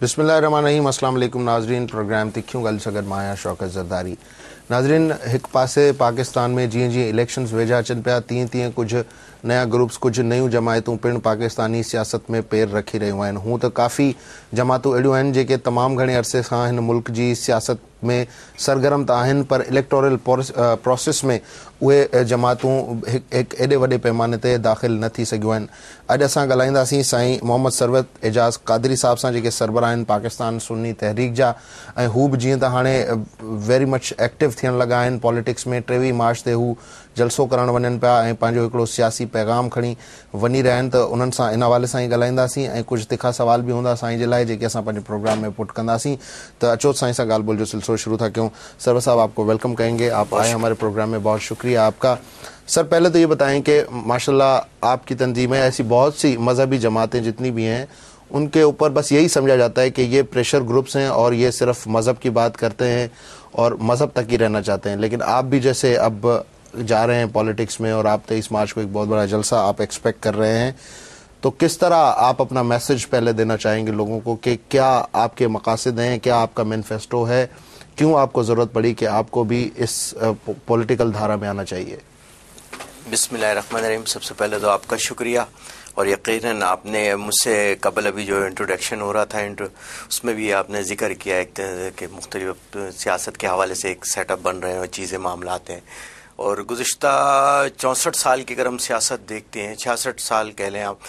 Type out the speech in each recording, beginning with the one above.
बिस्मिल्लाहिर्रहमानिर्रहीम। अस्सलाम वालेकुम नाज़रीन। प्रोग्राम तिखियूं गल सगद माया शौकत ज़रदारी। नाज़रीन, एक पासे पाकिस्तान में जीअं जीअं इलेक्शन्स वेझा अचनि पिया तीअं तीअं कुछ नया ग्रुप्स कुछ नयूं जमायतूं पिण पाकिस्तानी सियासत में पैर रखी रहियूं आहिनि। हूं त काफ़ी जमातूं अहिड़ियूं आहिनि जेके तमामु घणे अरसे सां हिन मुल्क जी सियासत में सरगर्म त आहिनि, पर इलेक्टोरल प्रोसेस में उहे जमातूं हिकु एॾे वॾे पैमाने ते दाख़िल न थी सघियूं आहिनि। अॼु असां ॻाल्हाईंदासीं साईं मोहम्मद सरवत एजाज़ क़ादरी साहब सां, जेके सरबराह आहिनि पाकिस्तान सुन्नी तहरीक जा, ऐं हू बि जीअं त हाणे वेरी मच एक्टिव थियण लॻा आहिनि पॉलिटिक्स में। 23 मार्च ते हू जलसो करण वञनि पिया ऐं पंहिंजो हिकिड़ो सियासी पैगाम खणी वञी रहिया आहिनि, त उन्हनि सां इन हवाले सां ई ॻाल्हाईंदासीं ऐं कुझु तिखा सवाल बि हूंदा साईं जे लाइ जेके असां पंहिंजे प्रोग्राम में पुट कंदासीं। त अचो साईं सां ॻाल्हि ॿोल जो सिलसिलो शुरू था क्यों। सरवर साहब, आपको वेलकम कहेंगे, आप आए हमारे प्रोग्राम में, बहुत शुक्रिया आपका। सर, पहले तो ये बताएं कि माशाल्लाह आपकी तंजीमें, ऐसी बहुत सी मजहबी जमातें जितनी भी हैं, उनके ऊपर बस यही समझा जाता है कि ये प्रेशर ग्रुप्स हैं और ये सिर्फ मज़हब की बात करते हैं और मज़हब तक ही रहना चाहते हैं। लेकिन आप भी जैसे अब जा रहे हैं पॉलिटिक्स में और आप 23 मार्च को एक बहुत बड़ा जलसा आप एक्सपेक्ट कर रहे हैं, तो किस तरह आप अपना मैसेज पहले देना चाहेंगे लोगों को कि क्या आपके मकासद हैं, क्या आपका मैनिफेस्टो है, क्यों आपको ज़रूरत पड़ी कि आपको भी इस पॉलिटिकल धारा में आना चाहिए? बिस्मिल्लाहिर्रहमानिर्रहीम। सबसे पहले तो आपका शुक्रिया, और यकीनन आपने मुझसे कबल अभी जो इंट्रोडक्शन हो रहा था उसमें भी आपने जिक्र किया एक कि मुख्तलिफ सियासत के हवाले से एक सेटअप बन रहे हैं और चीज़ें मामलात हैं। और गुज़िश्ता 64 साल की अगर हम सियासत देखते हैं, 66 साल कह लें आप,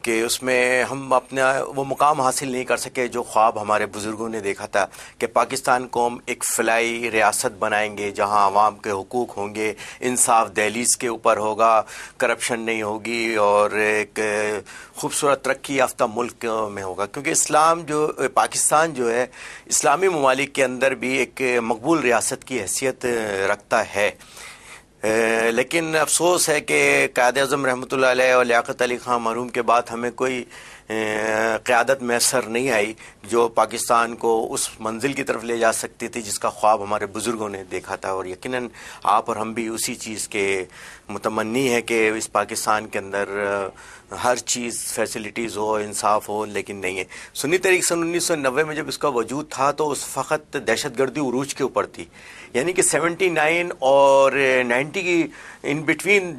कि उसमें हम अपना वो मुकाम हासिल नहीं कर सके जो ख्वाब हमारे बुज़ुर्गों ने देखा था कि पाकिस्तान को हम एक फ़िलाई रियासत बनाएंगे जहां आवाम के हुकूक होंगे, इंसाफ दहलीज़ के ऊपर होगा, करप्शन नहीं होगी और एक खूबसूरत तरक्की याफ्ता मुल्क में होगा। क्योंकि इस्लाम जो पाकिस्तान जो है इस्लामी ममालिक के अंदर भी एक मकबूल रियासत की हैसियत रखता है। लेकिन अफसोस है कि क़ायद-ए-आज़म रहमतुल्लाह अलैह और लियाक़त अली ख़ान मरहूम के बाद हमें कोई क़यादत मैसर नहीं आई जो पाकिस्तान को उस मंजिल की तरफ ले जा सकती थी जिसका ख्वाब हमारे बुज़ुर्गों ने देखा था। और यकीनन आप और हम भी उसी चीज़ के मुतमन्नी है कि इस पाकिस्तान के अंदर हर चीज़ फैसिलिटीज़ हो, इंसाफ हो, लेकिन नहीं है। सुन्नी तहरीक सन 1990 में जब इसका वजूद था तो उस वक़्त दहशतगर्दी उरूज के ऊपर थी, यानी कि 79 और 90 की इन बिटवीन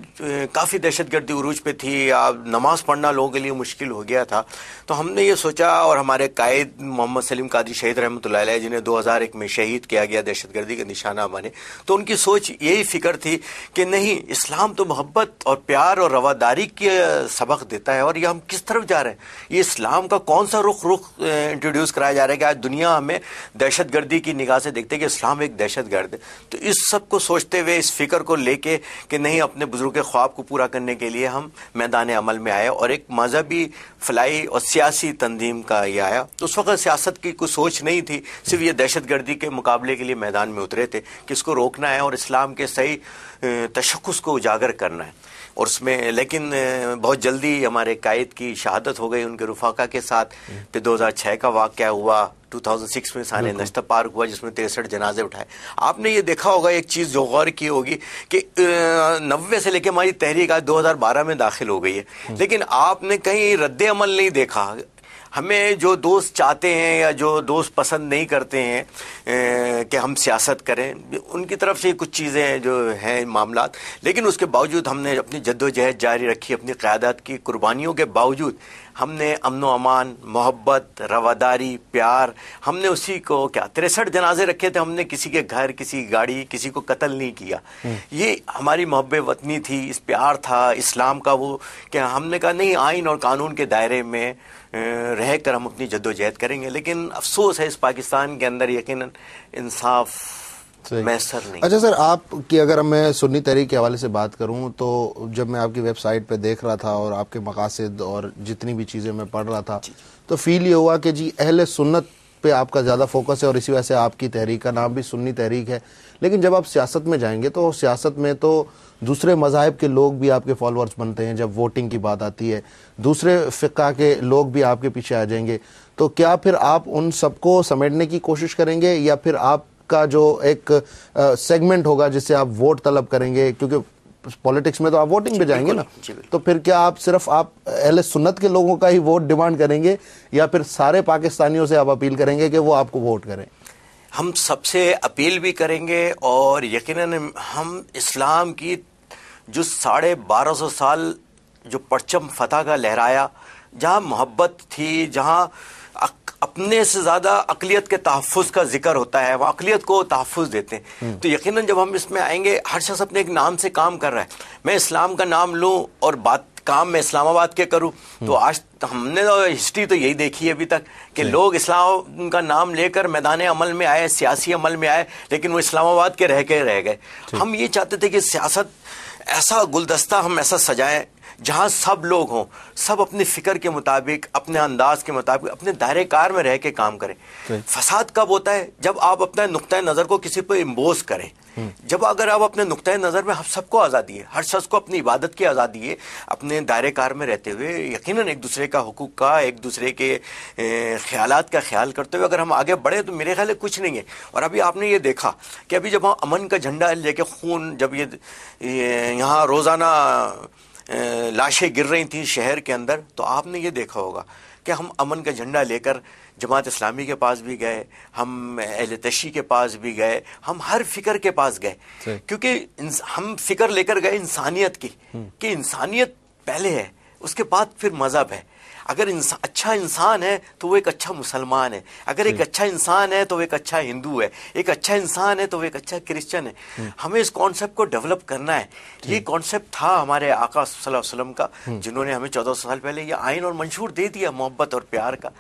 काफ़ी दहशतगर्दी उरूज पे थी। आप नमाज़ पढ़ना लोगों के लिए मुश्किल हो गया था। तो हमने ये सोचा, और हमारे कायद मोहम्मद सलीम कादरी शहीद रहमतुल्लाह अलैह, जिन्हें 2001 में शहीद किया गया दहशतगर्दी के निशाना बने, तो उनकी सोच यही फ़िक्र थी कि नहीं, इस्लाम तो मोहब्बत और प्यार और रवादारी के सबक देता है, और ये हम किस तरफ जा रहे हैं, ये इस्लाम का कौन सा रुख इंट्रोड्यूस कराया जा रहा है कि आज दुनिया हमें दहशतगर्दी की निगाह से देखते हैं कि इस्लाम एक दहशतगर्द है। तो इस सब को सोचते हुए, इस फिक्र को लेके कि नहीं, अपने बुजुर्ग के ख्वाब को पूरा करने के लिए हम मैदान अमल में आए और एक मजहबी फलाई और सियासी तंजीम का ये आया। तो उस वक्त सियासत की कोई सोच नहीं थी, सिर्फ ये दहशतगर्दी के मुकाबले के लिए मैदान में उतरे थे कि इसको रोकना है और इस्लाम के सही तशख़्ख़ुस को उजागर करना है। और उसमें लेकिन बहुत जल्दी हमारे कायद की शहादत हो गई उनके रुफाका के साथ। फिर 2006 का वाक़या हुआ, 2006 में साने नश्ता पार्क हुआ जिसमें 63 जनाजे उठाए। आपने ये देखा होगा, एक चीज़ जो गौर की होगी कि 90 से लेकर हमारी तहरीक आज 2012 में दाखिल हो गई है, लेकिन आपने कहीं रद्द अमल नहीं देखा। हमें जो दोस्त चाहते हैं या जो दोस्त पसंद नहीं करते हैं कि हम सियासत करें, उनकी तरफ से कुछ चीज़ें जो हैं मामलात, लेकिन उसके बावजूद हमने अपनी जद्दोजहद जारी रखी। अपनी क़यादत की कुर्बानियों के बावजूद हमने अमन व अमान, मोहब्बत, रवादारी, प्यार, हमने उसी को 63 जनाजे रखे थे। हमने किसी के घर, किसी की गाड़ी, किसी को कत्ल नहीं किया। ये हमारी मोहब्बत वतनी थी, इस प्यार था इस्लाम का, वो कि हमने कहा नहीं, आइन और कानून के दायरे में रह कर हम अपनी जद्दोजहद करेंगे। लेकिन अफसोस है इस पाकिस्तान के अंदर यकीनन इंसाफ मैसर नहीं। अच्छा सर, आपकी अगर मैं सुन्नी तहरीक के हवाले से बात करूं तो जब मैं आपकी वेबसाइट पे देख रहा था और आपके मकासद और जितनी भी चीज़ें मैं पढ़ रहा था, तो फील ये हुआ कि जी अहले सुन्नत पे आपका ज़्यादा फोकस है और इसी वजह से आपकी तहरीक का नाम भी सुन्नी तहरीक है। लेकिन जब आप सियासत में जाएंगे तो सियासत में तो दूसरे मज़ाहिब के लोग भी आपके फॉलोअर्स बनते हैं। जब वोटिंग की बात आती है, दूसरे फ़िक़ा के लोग भी आपके पीछे आ जाएंगे। तो क्या फिर आप उन सबको समेटने की कोशिश करेंगे या फिर आपका जो एक सेगमेंट होगा जिससे आप वोट तलब करेंगे? क्योंकि पॉलिटिक्स में तो आप वोटिंग पे जाएंगे ना, तो फिर क्या आप सिर्फ आप अहले सुन्नत के लोगों का ही वोट डिमांड करेंगे या फिर सारे पाकिस्तानियों से आप अपील करेंगे कि वो आपको वोट करें? हम सबसे अपील भी करेंगे और यकीनन हम इस्लाम की जो 1250 साल जो परचम फतह का लहराया, जहाँ मोहब्बत थी, जहाँ अपने से ज़्यादा अक़लियत के तहफ़्फ़ुज़ का जिक्र होता है, वह अक़लियत को तहफ़्फ़ुज़ देते हैं। तो यकीनन जब हम इसमें आएंगे, हर शख्स अपने एक नाम से काम कर रहा है। मैं इस्लाम का नाम लूँ और काम में इस्लामाबाद के करूँ, तो आज हमने तो हिस्ट्री तो यही देखी है अभी तक कि लोग इस्लाम का नाम लेकर मैदान अमल में आए, सियासी अमल में आए, लेकिन वो इस्लामाबाद के रह गए। हम ये चाहते थे कि सियासत ऐसा गुलदस्ता हम ऐसा सजाएं जहां सब लोग हों, सब अपनी फिक्र के मुताबिक, अपने अंदाज के मुताबिक, अपने दायरे कार में रह के काम करें। फसाद कब होता है? जब आप अपने नुक्ता नज़र को किसी पर इम्पोज करें। जब अगर आप अपने नुक्ता नज़र में सबको आज़ादी है, हर शख्स को अपनी इबादत की आज़ादी है, अपने दायरे कार में रहते हुए यकीनन एक दूसरे का हुकूक का, एक दूसरे के ख्यालात का ख्याल करते हुए अगर हम आगे बढ़े तो मेरे ख्याल कुछ नहीं है। और अभी आपने ये देखा कि अभी जब हम अमन का झंडा लेके खून, जब ये यहाँ रोज़ाना लाशें गिर रही थी शहर के अंदर, तो आपने ये देखा होगा कि हम अमन का झंडा लेकर जमात इस्लामी के पास भी गए, हम अहले तशी के पास भी गए, हम हर फिक्र के पास गए, क्योंकि हम फिक्र लेकर गए इंसानियत की, कि इंसानियत पहले है, उसके बाद फिर मज़हब है। अगर अच्छा इंसान है तो वो एक अच्छा मुसलमान है, अगर एक अच्छा इंसान है तो वो एक अच्छा हिंदू है, एक अच्छा इंसान है तो वो एक अच्छा क्रिश्चियन है। हमें इस कॉन्सेप्ट को डेवलप करना है। ये कॉन्सेप्ट था हमारे आका सल्लल्लाहु अलैहि वसल्लम का, जिन्होंने हमें 1400 साल पहले ये आइन और मंशूर दे दिया मोहब्बत और प्यार का।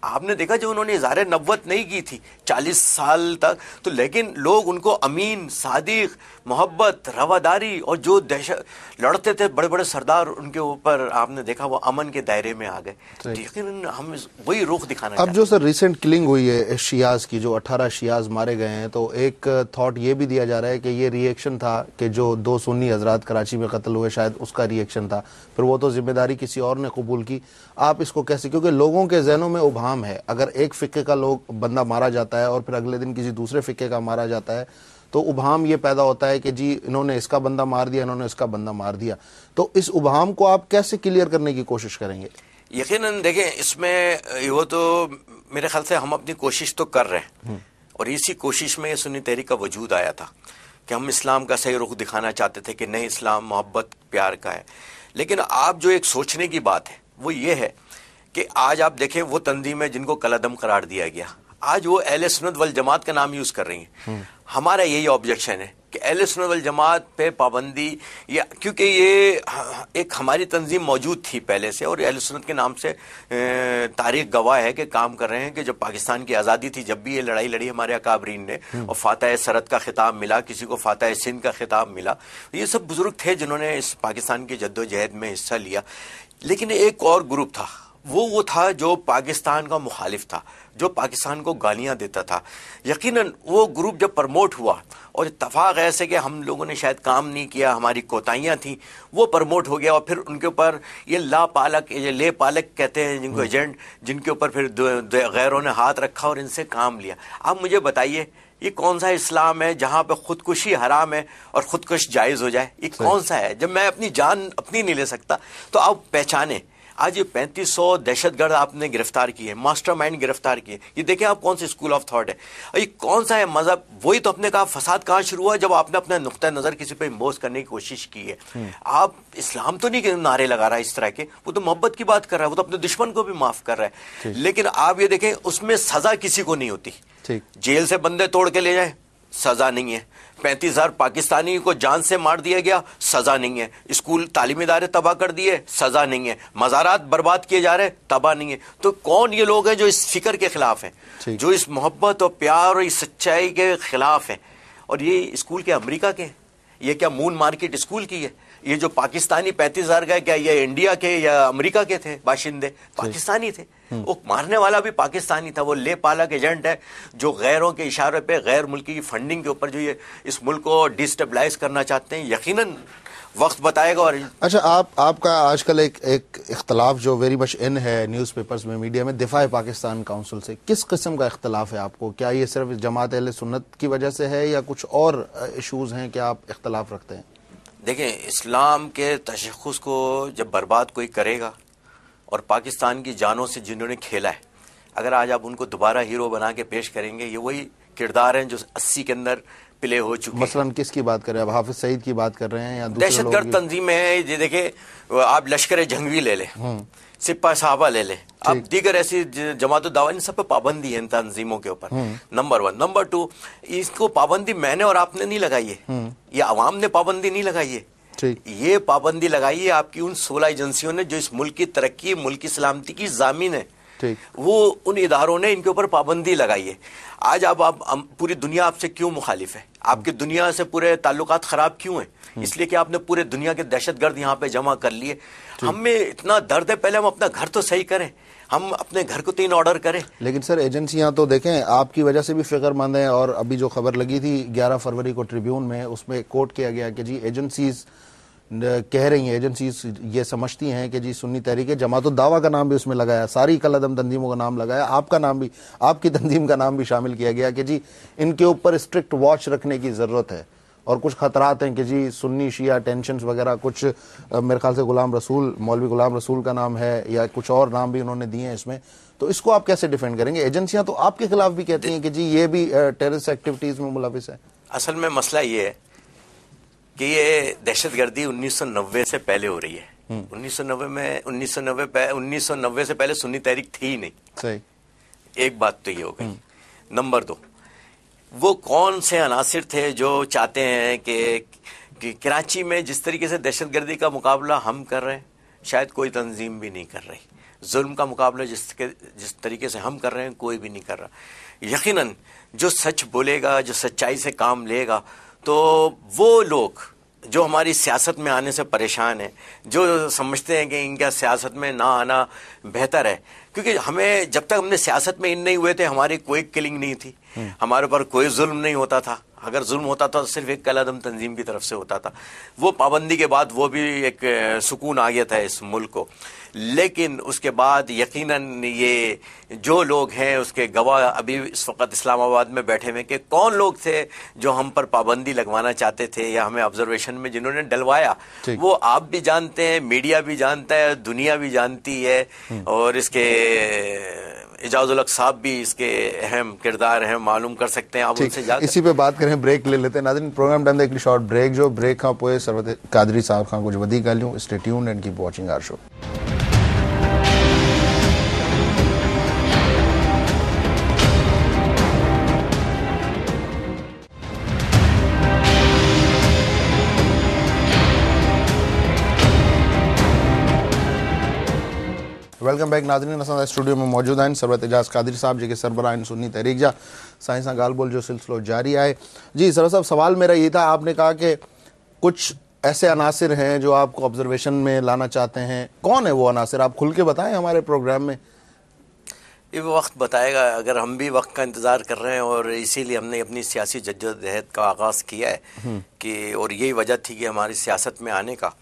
आपने देखा जो उन्होंने इज़हार नब्वत नहीं की थी 40 साल तक, तो लेकिन लोग उनको अमीन, सादिक, मोहब्बत, रवादारी और जो दहशत लड़ते थे बड़े बड़े सरदार, उनके ऊपर आपने देखा वो अमन के दायरे में आ गए। लेकिन हम वही रुख दिखाना अब जो सर रिसेंट किलिंग हुई है शियाज की, जो 18 शियाज मारे गए हैं, तो एक थॉट ये भी दिया जा रहा है कि ये रिएक्शन था कि जो 2 सुन्नी हजरात कराची में कत्ल हुए, शायद उसका रिएक्शन था, फिर वो तो जिम्मेदारी किसी और ने कबूल की। आप इसको कैसे, क्योंकि लोगों के जहनों में उभाम है, अगर एक फ़िक्के का बंदा मारा जाता है और फिर अगले दिन किसी दूसरे फ़िक्के का मारा जाता है, तो उभाम ये पैदा होता है कि जी इन्होंने इसका बंदा मार दिया, इन्होंने इसका बंदा मार दिया। तो इस उभाम को आप कैसे क्लियर करने की कोशिश करेंगे? यकीनन देखें, इसमें वो तो मेरे ख्याल से हम अपनी कोशिश तो कर रहे हैं, और इसी कोशिश में सुन्नी तहरीक का वजूद आया था कि हम इस्लाम का सही रुख दिखाना चाहते थे कि नहीं, इस्लाम मोहब्बत प्यार का है। लेकिन आप जो एक सोचने की बात है वो ये है कि आज आप देखें वो तंजीमें जिनको कलअदम करार दिया गया, आज वो अहले सुन्नत वल जमात का नाम यूज़ कर रही हैं। हमारा यही ऑब्जेक्शन है कि अहले सुन्नत वल जमात पे पाबंदी, या क्योंकि ये एक हमारी तंजीम मौजूद थी पहले से और अहले सुन्नत के नाम से तारीख गवाह है कि काम कर रहे हैं कि जब पाकिस्तान की आज़ादी थी, जब भी ये लड़ाई लड़ी हमारे अकाबरीन ने और फातह सरहद का खिताब मिला, किसी को फातह सिंध का खिताब मिला, ये सब बुजुर्ग थे जिन्होंने इस पाकिस्तान की जद्दोजहद में हिस्सा लिया। लेकिन एक और ग्रुप था, वो था जो पाकिस्तान का मुखालिफ था, जो पाकिस्तान को गालियां देता था। यकीनन वो ग्रुप जब प्रमोट हुआ और इत्तफाक ऐसे कि हम लोगों ने शायद काम नहीं किया, हमारी कोताहियां थी, वो प्रमोट हो गया और फिर उनके ऊपर ये ले पालक कहते हैं जिनको एजेंट, जिनके ऊपर फिर गैरों ने हाथ रखा और इनसे काम लिया। आप मुझे बताइए ये कौन सा इस्लाम है जहाँ पे खुदकुशी हराम है और खुदकुश जायज़ हो जाए? ये कौन सा है? जब मैं अपनी जान अपनी नहीं ले सकता, तो आप पहचाने। आज ये 3500 दहशतगर्द आपने गिरफ्तार किए, मास्टरमाइंड गिरफ्तार किए, ये देखें आप कौन सी स्कूल ऑफ थॉट है, ये कौन सा है मजहब? वही तो अपने कहा फसाद कहाँ शुरू हुआ, जब आपने अपना नुक्ता नज़र किसी पे इम्पोज करने की कोशिश की है। आप इस्लाम तो नहीं नारे लगा रहा है इस तरह के, वो तो मोहब्बत की बात कर रहा है, वो तो अपने दुश्मन को भी माफ़ कर रहा है। लेकिन आप ये देखें उसमें सज़ा किसी को नहीं होती। जेल से बंदे तोड़ के ले जाए, सज़ा नहीं है। 35,000 पाकिस्तानी को जान से मार दिया गया, सज़ा नहीं है। स्कूल तालीमी इदारे तबाह कर दिए, सज़ा नहीं है। मज़ारात बर्बाद किए जा रहे, तबाह नहीं है। तो कौन ये लोग हैं जो इस फिक्र के खिलाफ हैं, जो इस मोहब्बत और प्यार और इस सच्चाई के खिलाफ हैं? और ये स्कूल के अमेरिका के हैं? ये क्या मून मार्केट स्कूल की है? ये जो पाकिस्तानी 35,000 का, क्या ये इंडिया के या अमेरिका के थे बाशिंदे? पाकिस्तानी थे। वो मारने वाला भी पाकिस्तानी था। वो ले पालक एजेंट है जो गैरों के इशारे पे, गैर मुल्की फंडिंग के ऊपर जो ये इस मुल्क को डिस्टेबलाइज करना चाहते हैं। यकीनन वक्त बताएगा। और अच्छा, आपका आजकल एक इख्तलाफ जो वेरी मच इन है न्यूज़पेपर्स में, मीडिया में, दिफा पाकिस्तान काउंसिल से, किस किस्म का इख्तलाफ है आपको? क्या ये सिर्फ जमात अहले सुन्नत की वजह से है या कुछ और इशूज़ हैं कि आप इख्तलाफ रखते हैं? देखें, इस्लाम के तशख़्ख़ुस को जब बर्बाद कोई करेगा और पाकिस्तान की जानों से जिन्होंने खेला है, अगर आज आप उनको दोबारा हीरो बना के पेश करेंगे, ये वही किरदार हैं जो 80 के अंदर प्ले हो चुके हैं। मसलन किसकी बात कर रहे हैं? अब हाफिज सईद की बात कर रहे हैं या दूसरे दहशतगर्द तंजीमें हैं। ये देखें, आप लश्कर जंगवी ले लें, सिपा साहबा ले लें, आप दीगर ऐसी जमात दावा, इन सब पे पाबंदी है इन तंजीमों के ऊपर। नंबर 1। नंबर 2, इसको पाबंदी मैंने और आपने नहीं लगाई है, ये आवाम ने पाबंदी नहीं लगाई है। ये पाबंदी लगाई है आपकी उन 16 एजेंसियों ने जो इस मुल्क की तरक्की, मुल्क की सलामती की जामीन है। वो उन इदारों ने इनके ऊपर पाबंदी लगाई है। आज आप पूरी दुनिया आपसे क्यों मुखालिफ है? आपकी दुनिया से पूरे ताल्लुकात खराब क्यों हैं? इसलिए कि आपने पूरे दुनिया के दहशतगर्द यहाँ पे जमा कर लिए। हमें इतना दर्द है, पहले हम अपना घर तो सही करें, हम अपने घर को 3 ऑर्डर करें। लेकिन सर, एजेंसियां तो देखें आपकी वजह से भी फिक्रमंद हैं, और अभी जो खबर लगी थी 11 फरवरी को ट्रिब्यून में, उसमें कोट किया गया कि जी एजेंसीज कह रही हैं, एजेंसीज ये समझती हैं कि जी सुन्नी तहरीक जमात दावा का नाम भी उसमें लगाया, सारी कलअदम तंजीमों का नाम लगाया, आपका नाम भी, आपकी तंजीम का नाम भी शामिल किया गया कि जी इनके ऊपर स्ट्रिक्ट वॉच रखने की ज़रूरत है, और कुछ खतरात हैं कि जी सुन्नी शिया टेंशन्स वगैरह कुछ, मेरे ख्याल से गुलाम रसूल, मौलवी गुलाम रसूल का नाम है, या कुछ और नाम भी उन्होंने दिए हैं इसमें। तो इसको आप कैसे डिफेंड करेंगे? एजेंसियां तो आपके खिलाफ भी कहती हैं कि जी ये भी टेररिस्ट एक्टिविटीज में मुलविस है। असल में मसला ये है कि ये दहशतगर्दी 1990 से पहले हो रही है। 1990 से पहले सुन्नी तहरीक थी ही नहीं। सही, एक बात तो ये हो गई। नंबर 2, वो कौन से अनासिर थे जो चाहते हैं कि कराची में जिस तरीके से दहशतगर्दी का मुकाबला हम कर रहे हैं, शायद कोई तंजीम भी नहीं कर रही। जुल्म का मुकाबला जिस तरीके से हम कर रहे हैं, कोई भी नहीं कर रहा। यकीनन जो सच बोलेगा, जो सच्चाई से काम लेगा, तो वो लोग जो हमारी सियासत में आने से परेशान हैं, जो समझते हैं कि इनका सियासत में ना आना बेहतर है, क्योंकि हमें जब तक हमने सियासत में इन नहीं हुए थे, हमारी कोई किलिंग नहीं थी, हमारे ऊपर कोई जुल्म नहीं होता था। अगर जुल्म होता था तो सिर्फ एक कलअदम तंजीम की तरफ से होता था। वो पाबंदी के बाद वो भी एक सुकून आ गया था इस मुल्क को। लेकिन उसके बाद यकीनन ये जो लोग हैं उसके गवाह अभी इस वक्त इस्लामाबाद में बैठे हुए कि कौन लोग थे जो हम पर पाबंदी लगवाना चाहते थे या हमें ऑब्जर्वेशन में जिन्होंने डलवाया, वो आप भी जानते हैं, मीडिया भी जानता है, दुनिया भी जानती है, और इसके इजाजुल हक साहब भी इसके अहम किरदार हैं, मालूम कर सकते हैं आप उनसे जाकर। इसी पे बात करें, ब्रेक ले लेते हैं नाज़रीन। प्रोग्राम टाइम एक शॉर्ट ब्रेक, जो ब्रेक खां पोए सरवत कादरी साहब खां कुछ वधी ॻाल्हियूं। Stay tuned and keep watching our show. Welcome back नाज़रीन। असां स्टूडियो में मौजूद आहिनि सरवत एजाज़ कादरी साहब, जेके सरबराह आहिनि सुन्नी तहरीक जा। साईं सां ॻाल्हि ॿोल जो सिलसिलो जारी है। जी सरवर साहब, सवाल मेरा ये था, आपने कहा कि कुछ ऐसे अनासिर हैं जो आपको ऑब्जर्वेशन में लाना चाहते हैं। कौन है वो अनासिर? आप खुल के बताएं हमारे प्रोग्राम में। ये वक्त बताएगा, अगर हम भी वक्त का इंतज़ार कर रहे हैं, और इसीलिए हमने अपनी सियासी जद्दोजहद का आगाज़ किया है कि, और यही वजह थी कि हमारी सियासत में आने का,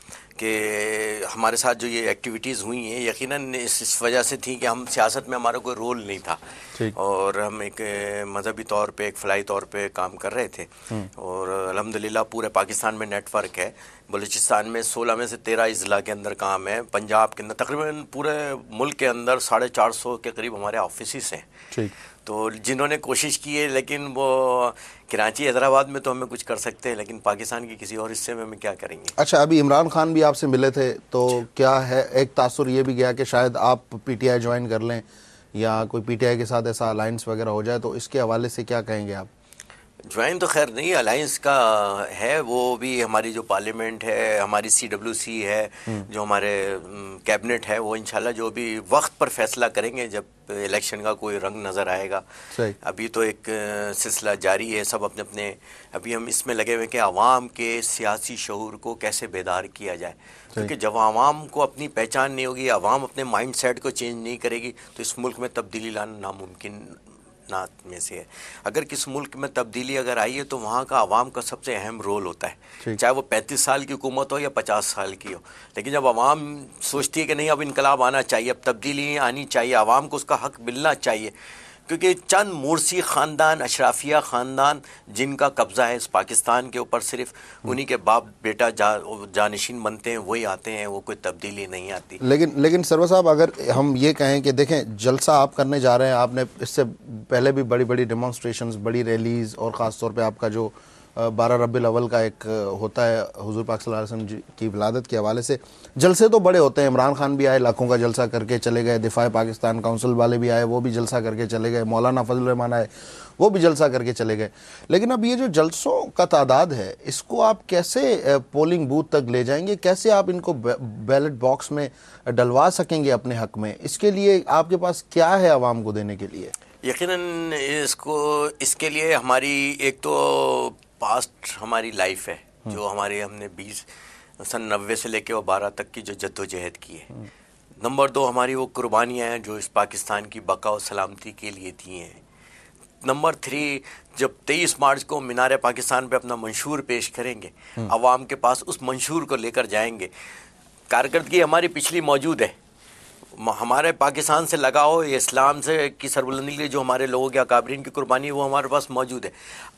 कि हमारे साथ जो ये एक्टिविटीज़ हुई हैं यकीनन इस वजह से थी कि हम सियासत में हमारा कोई रोल नहीं था, और हम एक मजहबी तौर पे, एक फ़लाई तौर पे काम कर रहे थे। और अल्हम्दुलिल्लाह पूरे पाकिस्तान में नेटवर्क है। बलूचिस्तान में 16 में से 13 अज़ला के अंदर काम है। पंजाब के अंदर तकरीबन पूरे मुल्क के अंदर 450 के करीब हमारे ऑफिस हैं। तो जिन्होंने कोशिश की है, लेकिन वो कराची हैदराबाद में तो हमें कुछ कर सकते हैं, लेकिन पाकिस्तान के किसी और हिस्से में हमें क्या करेंगे। अच्छा, अभी इमरान खान भी आपसे मिले थे, तो क्या है, एक तासुर ये भी गया कि शायद आप पीटीआई ज्वाइन कर लें या कोई पीटीआई के साथ ऐसा अलायंस वगैरह हो जाए, तो इसके हवाले से क्या कहेंगे आप? ज्वाइन तो खैर नहीं, अलायंस का है, वो भी हमारी जो पार्लियामेंट है, हमारी CWC है, जो हमारे कैबिनेट है, वो इंशाल्लाह जो भी वक्त पर फैसला करेंगे जब इलेक्शन का कोई रंग नज़र आएगा। अभी तो एक सिलसिला जारी है, सब अपने अपने, अभी हम इसमें लगे हुए कि आवाम के सियासी शऊर को कैसे बेदार किया जाए, क्योंकि जब आवाम को अपनी पहचान नहीं होगी, आवाम अपने माइंड सेट को चेंज नहीं करेगी, तो इस मुल्क में तब्दीली लाना नामुमकिन में से है। अगर किस मुल्क में तब्दीली अगर आई है तो वहाँ का आवाम का सबसे अहम रोल होता है, चाहे वो 35 साल की हुकूमत हो या 50 साल की हो। लेकिन जब आवाम सोचती है कि नहीं अब इनकलाब आना चाहिए, अब तब्दीली आनी चाहिए, आवाम को उसका हक मिलना चाहिए, क्योंकि चंद मुर्सी ख़ानदान, अशराफिया ख़ानदान जिनका कब्ज़ा है इस पाकिस्तान के ऊपर, सिर्फ उन्हीं के बाप बेटा जानशीन बनते हैं, वही आते हैं, वो कोई तब्दीली नहीं आती। लेकिन सरवर साहब, अगर हम ये कहें कि देखें, जलसा आप करने जा रहे हैं, आपने इससे पहले भी बड़ी बड़ी डेमोन्स्ट्रेशंस, बड़ी रैलीज़, और ख़ास तौर पे आपका जो 12 रबीउल अव्वल का एक होता है हुजूर पाक सल्लल्लाहु अलैहि वसल्लम की विलादत के हवाले से, जलसे तो बड़े होते हैं। इमरान खान भी आए, लाखों का जलसा करके चले गए। दिफा पाकिस्तान काउंसिल वाले भी आए, वो भी जलसा करके चले गए। मौलाना फजल रहमान आए, वो भी जलसा करके चले गए। लेकिन अब ये जो जलसों का तादाद है, इसको आप कैसे पोलिंग बूथ तक ले जाएंगे? कैसे आप इनको बैलेट बॉक्स में डलवा सकेंगे अपने हक में? इसके लिए आपके पास क्या है आवाम को देने के लिए? यकीनन इसके लिए हमारी एक तो पास्ट हमारी लाइफ है, जो हमने 90 से लेके वो 12 तक की जो जद्दोजहद की है। नंबर 2 हमारी वो कुर्बानियाँ हैं जो इस पाकिस्तान की बका और सलामती के लिए दी हैं। नंबर 3, जब 23 मार्च को मीनार पाकिस्तान पे अपना मंशूर पेश करेंगे, अवाम के पास उस मंशूर को लेकर जाएंगे। कारकर्दगी हमारी पिछली मौजूद है, हमारे पाकिस्तान से लगाओ, ये इस्लाम से की सरबुलंदी के लिए जो हमारे लोगों के अकाबरीन की कुर्बानी है वो हमारे पास मौजूद है।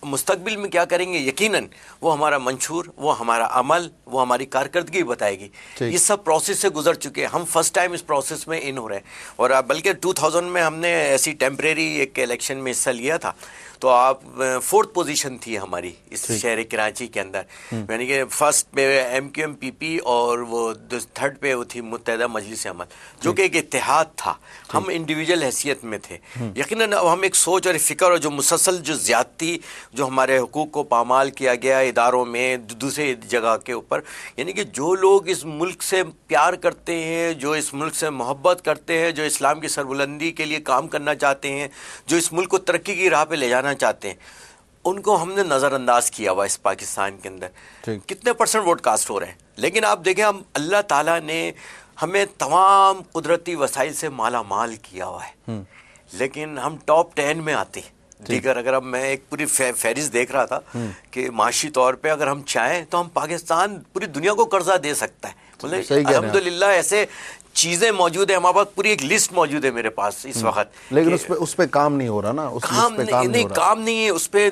मुस्तकबिल में क्या करेंगे, यकीनन वो हमारा मंशूर, वो हमारा अमल, वो हमारी कारकर्दगी बताएगी। ये सब प्रोसेस से गुजर चुके हैं, हम फर्स्ट टाइम इस प्रोसेस में इन हो रहे हैं। और बल्कि 2000 में हमने ऐसी टेम्परेरी एक इलेक्शन में हिस्सा लिया था, तो आप 4th पोजीशन थी हमारी इस शहर कराची के अंदर, यानी कि फर्स्ट पे MQM PP और वो 3rd पे वो थी मुत्तहिदा मजलिस अमल, जो कि एक इत्तेहाद था। हम इंडिविजुअल हैसियत में थे। यकीनन अब हम एक सोच और फिक्र और जो मुसलसल जो ज़्यादती जो हमारे हुकूक को पामाल किया गया इदारों में, दूसरे जगह के ऊपर, यानी कि जो लोग इस मुल्क से प्यार करते हैं, जो इस मुल्क से मोहब्बत करते हैं, जो इस्लाम की सरबुलंदी के लिए काम करना चाहते हैं, जो इस मुल्क को तरक्की की राह पे ले जाना चाहते हैं, उनको हमने नज़रअंदाज किया हुआ इस पाकिस्तान के अंदर। कितने % वोट कास्ट हो रहे हैं, लेकिन आप देखें, हम अल्लाह ताला ने हमें तमाम कुदरती वसाइल से माला माल किया हुआ है, लेकिन हम टॉप 10 में आते हैं। दीगर अगर अब मैं एक पूरी फहरिस्त देख रहा था कि माशी तौर पे अगर हम चाहें तो हम पाकिस्तान पूरी दुनिया को कर्जा दे सकता है। मतलब अल्हम्दुलिल्लाह ऐसे चीज़ें मौजूद है, हमारे पास पूरी एक लिस्ट मौजूद है मेरे पास इस वक्त। लेकिन उस पे काम नहीं हो रहा ना, काम नहीं है उस पे।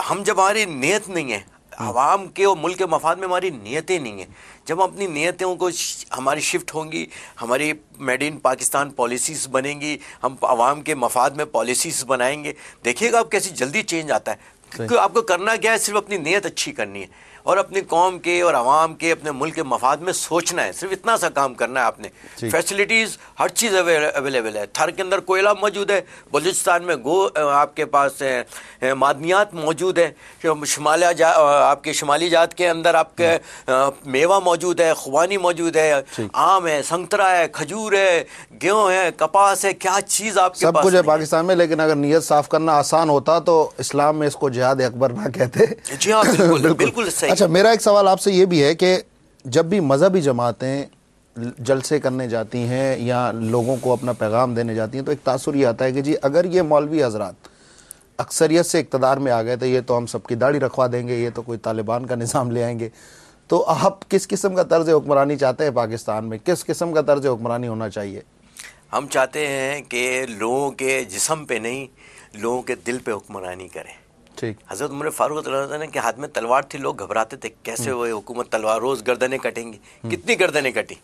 हम जब हमारी नीयत नहीं है आवाम के और मुल्क के मफाद में, हमारी नीयतें नहीं हैं, जब हम अपनी नीयतों को हमारी शिफ्ट होंगी, हमारी मेड इन पाकिस्तान पॉलिसीज़ बनेंगी, हम आवाम के मफाद में पॉलिसीज़ बनाएंगे, देखिएगा आप कैसी जल्दी चेंज आता है। क्योंकि आपको करना क्या है, सिर्फ अपनी नीयत अच्छी करनी है और अपनी कौम के और आवाम के, अपने मुल्क के मफाद में सोचना है, सिर्फ इतना सा काम करना है आपने। फैसिलिटीज़ हर चीज़ अवेलेबल है। थर के अंदर कोयला मौजूद है, बलूचिस्तान में आपके पास मादनियात मौजूद है, आपके शुमाली जात के अंदर आपके मेवा मौजूद है, खुबानी मौजूद है, आम है, संतरा है, खजूर है, गेहूँ है, कपास है, क्या चीज़ आपके सब कुछ है पाकिस्तान में। लेकिन अगर नीयत साफ करना आसान होता तो इस्लाम में इसको जिहाद अकबर ना कहते। जी हाँ, बिल्कुल बिल्कुल सही। अच्छा, मेरा एक सवाल आपसे ये भी है कि जब भी मजहबी जमातें जलसे करने जाती हैं या लोगों को अपना पैगाम देने जाती हैं, तो एक तासुर ये आता है कि जी अगर ये मौलवी हजरात अक्सरियत से इक़्तिदार में आ गए तो ये तो हम सबकी दाढ़ी रखवा देंगे, ये तो कोई तालिबान का निज़ाम ले आएंगे। तो आप किस किस्म का तर्ज हुक्मरानी चाहते हैं पाकिस्तान में? किस किस्म का तर्ज हुक्मरानी होना चाहिए? हम चाहते हैं कि लोगों के जिस्म पे नहीं, लोगों के दिल पे हुक्मरानी करें। ठीक। हज़रत उमर फारूक ने के हाथ में तलवार थी, लोग घबराते थे, कैसे वो हुकूमत तलवार, रोज़ गर्दनें कटेंगी। कितनी गर्दनें कटी?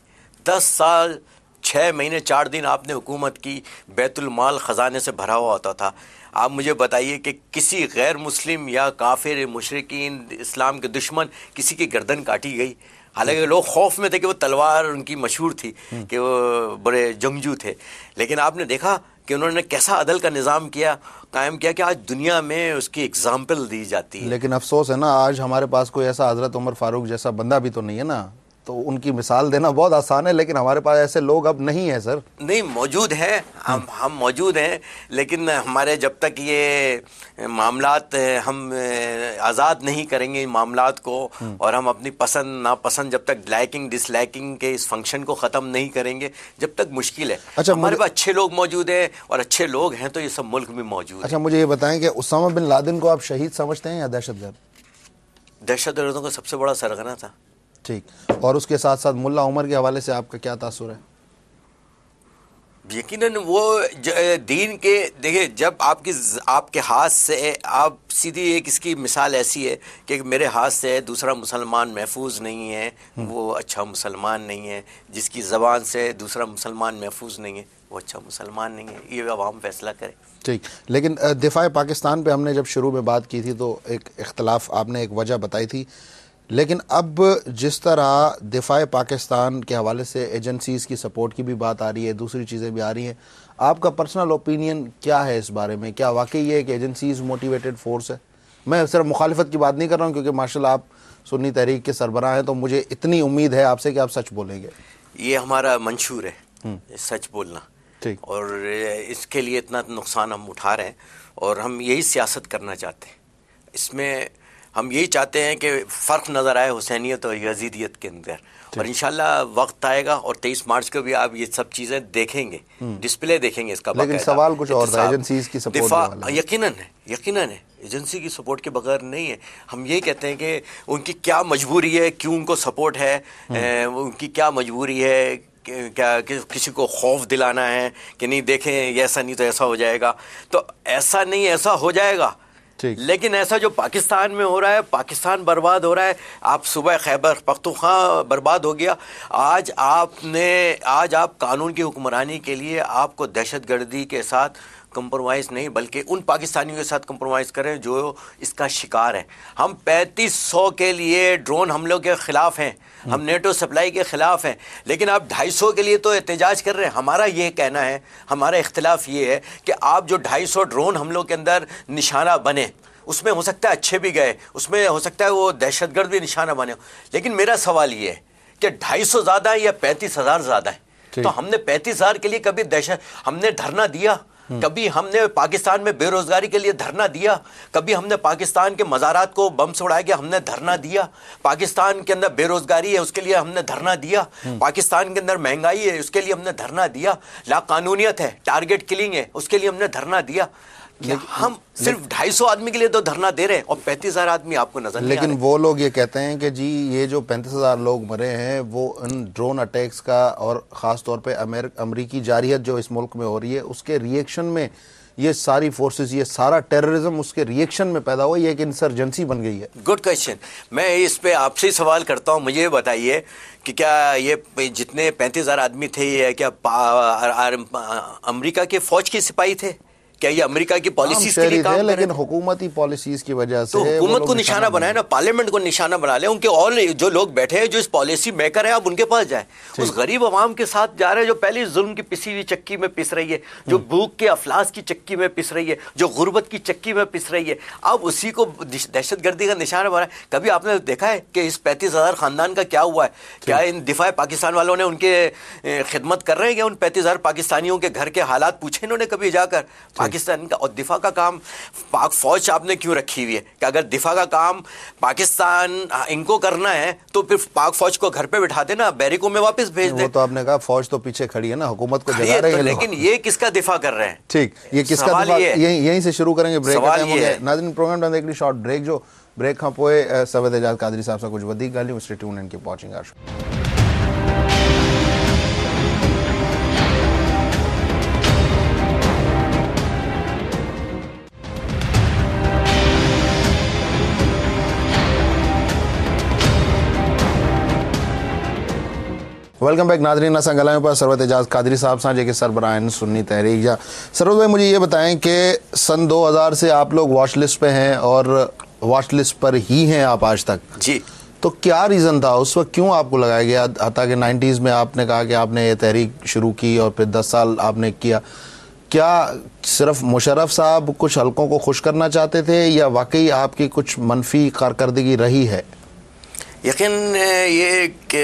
10 साल 6 महीने 4 दिन आपने हुकूमत की, बैतुल माल ख़जाने से भरा हुआ होता था। आप मुझे बताइए कि किसी गैर मुस्लिम या काफिर, मुशरिकीन, इस्लाम के दुश्मन, किसी की गर्दन काटी गई? हालांकि लोग खौफ में थे कि वो तलवार उनकी मशहूर थी कि वो बड़े जंगजू थे, लेकिन आपने देखा कि उन्होंने कैसा अदल का निज़ाम किया, कायम किया कि आज दुनिया में उसकी एग्जाम्पल दी जाती है। लेकिन अफसोस है ना, आज हमारे पास कोई ऐसा हज़रत उमर फारूक जैसा बंदा भी तो नहीं है ना, तो उनकी मिसाल देना बहुत आसान है, लेकिन हमारे पास ऐसे लोग अब नहीं है सर। नहीं, मौजूद हैं, हम मौजूद हैं, लेकिन हमारे जब तक ये मामलात हम आज़ाद नहीं करेंगे इन मामलात को, और हम अपनी पसंद नापसंद जब तक लाइकिंग डिसलाइकिंग के इस फंक्शन को ख़त्म नहीं करेंगे, जब तक मुश्किल है। अच्छा, हमारे पास अच्छे लोग मौजूद हैं और अच्छे लोग हैं तो ये सब मुल्क में मौजूद है। अच्छा, मुझे ये बताएं कि उसामा बिन लादेन को आप शहीद समझते हैं या दहशतगर्द? दहशतगर्दों का सबसे बड़ा सरगना था। ठीक। और उसके साथ साथ मुल्ला उमर के हवाले से आपका क्या तासुर है? यकीनन वो दीन के, देखिए जब आपके हाथ से, आप सीधी एक इसकी मिसाल ऐसी है कि मेरे हाथ से दूसरा मुसलमान महफूज नहीं है, वो अच्छा मुसलमान नहीं है। जिसकी ज़बान से दूसरा मुसलमान महफूज नहीं है, वो अच्छा मुसलमान नहीं है। ये अवाम फैसला करे। ठीक, लेकिन दिफा पाकिस्तान पे हमने जब शुरू में बात की थी तो एक इख्तलाफ, आपने एक वजह बताई थी, लेकिन अब जिस तरह दिफा पाकिस्तान के हवाले से एजेंसीज़ की सपोर्ट की भी बात आ रही है, दूसरी चीज़ें भी आ रही हैं, आपका पर्सनल ओपिनियन क्या है इस बारे में? क्या वाकई ये कि एजेंसीज़ मोटिवेटेड फोर्स है? मैं सिर्फ मुखालिफत की बात नहीं कर रहा हूँ, क्योंकि माशाल्लाह आप सुन्नी तहरीक के सरबराह हैं, तो मुझे इतनी उम्मीद है आपसे कि आप सच बोलेंगे। ये हमारा मंशूर है सच बोलना, ठीक, और इसके लिए इतना नुकसान हम उठा रहे हैं, और हम यही सियासत करना चाहते हैं। इसमें हम यही चाहते हैं कि फ़र्क नज़र आए हुसैनियत और यजीदियत के अंदर, और इंशाल्लाह वक्त आएगा और 23 मार्च को भी आप ये सब चीज़ें देखेंगे, डिस्प्ले देखेंगे इसका। लेकिन सवाल कुछ और था, एजेंसीज़ की सपोर्ट वाला। यकीनन है एजेंसी की सपोर्ट के बगैर नहीं है। हम ये कहते हैं कि उनकी क्या मजबूरी है, क्यों उनको सपोर्ट है, उनकी क्या मजबूरी है, क्या किसी को खौफ दिलाना है कि नहीं देखें ये ऐसा नहीं तो ऐसा हो जाएगा, तो ऐसा नहीं ऐसा हो जाएगा। लेकिन ऐसा जो पाकिस्तान में हो रहा है, पाकिस्तान बर्बाद हो रहा है। आप सुबह खैबर पख्तूनख्वा बर्बाद हो गया। आज आप कानून की हुक्मरानी के लिए आपको दहशतगर्दी के साथ कंप्रोमाइज़ नहीं, बल्कि उन पाकिस्तानियों के साथ कंप्रोमाइज़ करें जो इसका शिकार है। हम 3500 के लिए ड्रोन हमलों के ख़िलाफ़ हैं, हम नेटो सप्लाई के ख़िलाफ़ हैं, लेकिन आप 250 के लिए तो एहतजाज कर रहे हैं। हमारा ये कहना है, हमारा इख्तिलाफ ये है कि आप जो 250 ड्रोन हमलों के अंदर निशाना बने, उसमें हो सकता है अच्छे भी गए, उसमें हो सकता है वो दहशतगर्द भी निशाना बने, लेकिन मेरा सवाल ये है कि 250 ज़्यादा है या 35,000 ज़्यादा है? तो हमने 35,000 के लिए कभी हमने धरना दिया? कभी हमने पाकिस्तान में बेरोजगारी के लिए धरना दिया? कभी हमने पाकिस्तान के मज़ारात को बम से उड़ा के हमने धरना दिया? पाकिस्तान के अंदर बेरोजगारी है उसके लिए हमने धरना दिया? पाकिस्तान के अंदर महंगाई है उसके लिए हमने धरना दिया? लाकानूनियत है, टारगेट किलिंग है, उसके लिए हमने धरना दिया? हम सिर्फ 250 आदमी के लिए तो धरना दे रहे हैं और 35,000 आदमी आपको नजर नहीं आ रहे। लेकिन वो लोग ये कहते हैं कि जी ये जो 35,000 लोग मरे हैं वो इन ड्रोन अटैक्स का, और ख़ास तौर पे अमेरिकी जारियत जो इस मुल्क में हो रही है उसके रिएक्शन में, ये सारी फोर्सेस, ये सारा टेररिज्म उसके रिएक्शन में पैदा हुआ, ये एक इंसर्जेंसी बन गई है। Good question. मैं इस पे आपसे सवाल करता हूँ, मुझे बताइए कि क्या ये जितने 35,000 आदमी थे, ये क्या अमेरिका के फौज के सिपाही थे? क्या ये अमेरिका की पॉलिसीज के लिए काम कर रहे हैं? लेकिन हुकूमती पॉलिसीज की वजह से तो हुकूमत को निशाना बनाए ना, पार्लियामेंट को निशाना बना ले। उनके और जो लोग बैठे हैं जो इस पॉलिसी मेकर है, अब उनके पास जाए, उस गरीब आवाम के साथ जा रहे हैं जो पहले जुल्म की पिसी हुई चक्की में पिस रही है, जो भूख के अफलास की चक्की में पिस रही है, जो गुर्बत की चक्की में पिस रही है, अब उसी को दहशतगर्दी का निशाना बनाए। कभी आपने देखा है कि इस 35,000 खानदान का क्या हुआ है? क्या इन दिफा पाकिस्तान वालों ने उनके खिदमत कर रहे हैं? क्या उन 35,000 पाकिस्तानियों के घर के हालात पूछे इन्होंने कभी जाकर पाकिस्तान का? और दिफा का काम पाक फौज आपने क्यों रखी हुई है? कि अगर दिफा का काम पाकिस्तान इनको करना है तो फिर पाक फौज को घर पे बिठा देना, बैरिकों में वापस भेज दे। वो तो आपने कहा फौज तो पीछे खड़ी है ना, हुकूमत को जगा रही है, लेकिन ये किसका दिफा कर रहे हैं? ठीक, ये किसका दिफा? यहीं से शुरू करेंगे। ब्रेक नाज़रीन, प्रोग्राम में एक शॉर्ट ब्रेक, जो ब्रेक खां पोए सवेद एजाज कादरी साहब सां कुछ वधीक ॻाल्हियूं। Stay tuned and keep watching our show. Welcome back नाज़रीन, असां ॻाल्हायूं पिया सरवत एजाज कादरी साहब सां, जेके सरबराह आहिनि सुन्नी तहरीक जा। सरवत भाई, मुझे ये बताएं कि सन 2000 से आप लोग वॉच लिस्ट पे हैं और वॉच लिस्ट पर ही हैं आप आज तक जी। तो क्या रीज़न था उस वक्त, क्यों आपको लगाया गया? हता कि 90s में आपने कहा कि आपने ये तहरीक शुरू की और फिर 10 साल आपने किया। क्या सिर्फ मुशर्रफ साहब कुछ हलकों को खुश करना चाहते थे या वाकई आपकी कुछ मनफी कारकर्दगी रही है? यकीन ये कि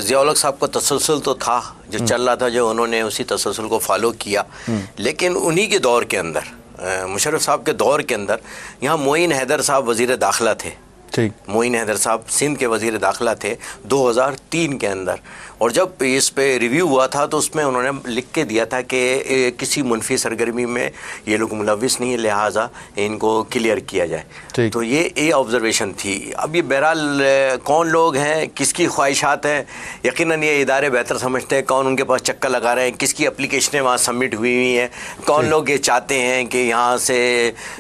ज़िया-उल-हक साहब का तसलसल तो था जो चल रहा था, जो उन्होंने उसी तसलसल को फॉलो किया, लेकिन उन्हीं के दौर के अंदर, मुशर्रफ साहब के दौर के अंदर, यहाँ मोइन हैदर साहब वज़ीर दाखिला थे, ठीक। मोइन हैदर साहब सिंध के वजीर दाखिला थे 2003 के अंदर, और जब इस पे रिव्यू हुआ था तो उसमें उन्होंने लिख के दिया था कि किसी मुनफी सरगर्मी में ये लोग मुलविस नहीं है, लिहाजा इनको क्लियर किया जाए। तो ये ऑब्जर्वेशन थी। अब ये बहरहाल कौन लोग हैं, किसकी ख्वाहिशात हैं, यकीनन ये इदारे बेहतर समझते हैं कौन उनके पास चक्कर लगा रहे हैं, किसकी एप्लीकेशनें वहाँ सबमिट हुई हैं, कौन लोग ये चाहते हैं कि यहाँ से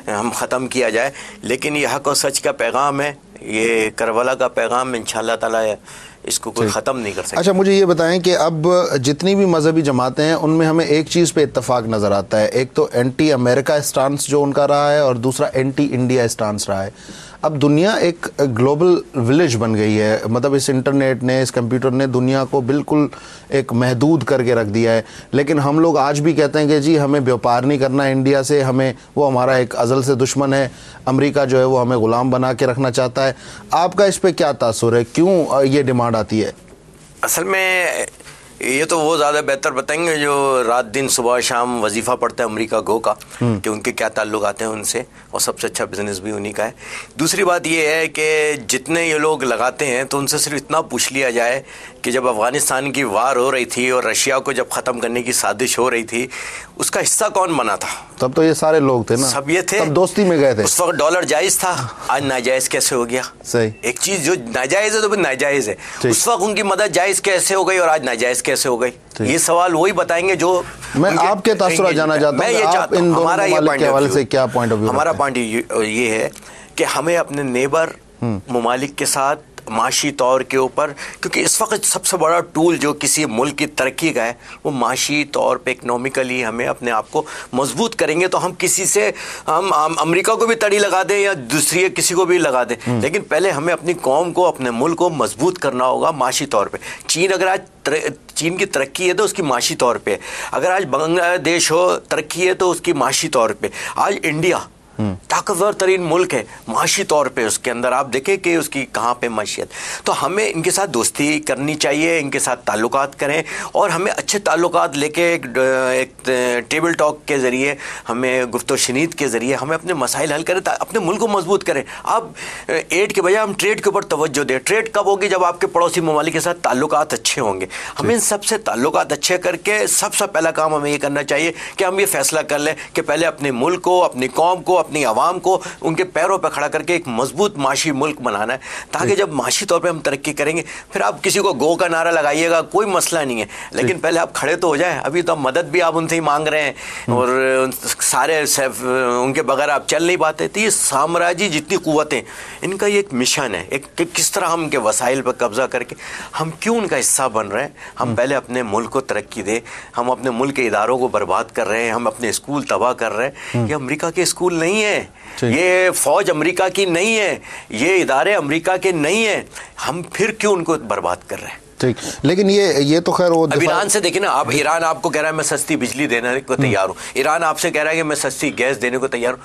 हम ख़त्म किया जाए। लेकिन ये हक़ और सच का पैगाम है, ये करबला का पैगाम, इंशाअल्लाह ताला इसको कोई ख़त्म नहीं कर सकता। अच्छा, मुझे ये बताएं कि अब जितनी भी मजहबी जमातें हैं उनमें हमें एक चीज़ पे इत्तेफाक नज़र आता है, एक तो एंटी अमेरिका स्टांस जो उनका रहा है और दूसरा एंटी इंडिया स्टांस रहा है। अब दुनिया एक ग्लोबल विलेज बन गई है, मतलब इस इंटरनेट ने, इस कंप्यूटर ने दुनिया को बिल्कुल एक महदूद करके रख दिया है। लेकिन हम लोग आज भी कहते हैं कि जी हमें व्यापार नहीं करना है इंडिया से, हमें वो हमारा एक अज़ल से दुश्मन है, अमेरिका जो है वो हमें ग़ुलाम बना के रखना चाहता है। आपका इस पर क्या तासुर है, क्यों ये डिमांड आती है? असल में ये तो वो ज़्यादा बेहतर बताएंगे जो रात दिन सुबह शाम वजीफ़ा पढ़ते हैं अमेरिका गो का, कि उनके क्या ताल्लुक आते हैं उनसे, और सबसे अच्छा बिजनेस भी उन्हीं का है। दूसरी बात ये है कि जितने ये लोग लगाते हैं तो उनसे सिर्फ इतना पूछ लिया जाए कि जब अफ़गानिस्तान की वार हो रही थी और रशिया को जब ख़त्म करने की साजिश हो रही थी, उसका हिस्सा कौन बना था? तब तो ये सारे लोग थे ना, सब ये थे, तब दोस्ती में गए थे। उस वक्त डॉलर जायज़ था, आज नाजायज़ कैसे हो गया? सही। एक चीज़ जो नाजायज़ है तो फिर नाजायज़ है, उस वक्त उनकी मदद जायज़ कैसे हो गई और आज नाजायज़ कैसे हो गई? ये सवाल वही बताएंगे जो मैं आपके तासुरा जानना चाहता हूं। आप इन दोनों ममालिक के हवाले से क्या पॉइंट ऑफ व्यू? हमारा पॉइंट ये है कि हमें अपने नेबर ममालिक के साथ माशी तौर के ऊपर, क्योंकि इस वक्त सबसे बड़ा टूल जो किसी मुल्क की तरक्की का है वो माशी तौर पे इकनॉमिकली हमें अपने आप को मजबूत करेंगे तो हम किसी से हम अमेरिका को भी तड़ी लगा दें या दूसरी किसी को भी लगा दें, लेकिन पहले हमें अपनी कौम को, अपने मुल्क को मजबूत करना होगा माशी तौर पे। चीन अगर आज चीन की तरक्की है तो उसकी माशी तौर पे, अगर आज बांग्लादेश हो तरक्की है तो उसकी माशी तौर पे, आज इंडिया ताकतवर तरीन मुल्क है माशी तौर पे, उसके अंदर आप देखें कि उसकी कहाँ पे मैशियत। तो हमें इनके साथ दोस्ती करनी चाहिए, इनके साथ ताल्लुकात करें और हमें अच्छे ताल्लुकात लेके एक टेबल टॉक के ज़रिए, हमें गुफ्तो शनीद के ज़रिए हमें अपने मसाइल हल करें, अपने मुल्क को मजबूत करें। अब एड के बजाय हम ट्रेड के ऊपर तवज्जो दें। ट्रेड कब होगी? जब आपके पड़ोसी ममालिक के साथ ताल्लुकात अच्छे होंगे। हमें इन सबसे ताल्लुकात अच्छे करके सबसे पहला काम हमें ये करना चाहिए कि हम ये फैसला कर लें कि पहले अपने मुल्क को, अपनी कौम को, अपनी आवाम को उनके पैरों पर खड़ा करके एक मजबूत माशी मुल्क बनाना है, ताकि जब माशी तौर पे हम तरक्की करेंगे फिर आप किसी को गो का नारा लगाइएगा, कोई मसला नहीं है, लेकिन पहले आप खड़े तो हो जाए। अभी तो मदद भी आप उनसे ही मांग रहे हैं और सारे उनके बगैर आप चल नहीं पाते। तो ये साम्राज्य जितनी कुव्वतें, इनका ये एक मिशन है, एक किस तरह हम उनके वसाइल पर कब्जा करके हम क्यों उनका हिस्सा बन रहे हैं। हम पहले अपने मुल्क को तरक्की दें। हम अपने मुल्क के इदारों को बर्बाद कर रहे हैं, हम अपने स्कूल तबाह कर रहे हैं। ये अमेरिका के स्कूल नहीं है, ये फौज अमेरिका की नहीं है, ये इदारे अमेरिका के नहीं है, हम फिर क्यों उनको बर्बाद कर रहे हैं? ठीक, लेकिन ये तो खैर वो ईरान से देखिए ना, अब ईरान आपको कह रहा है मैं सस्ती बिजली देने को तैयार हूँ, ईरान आपसे कह रहा है कि मैं सस्ती गैस देने को तैयार हूँ।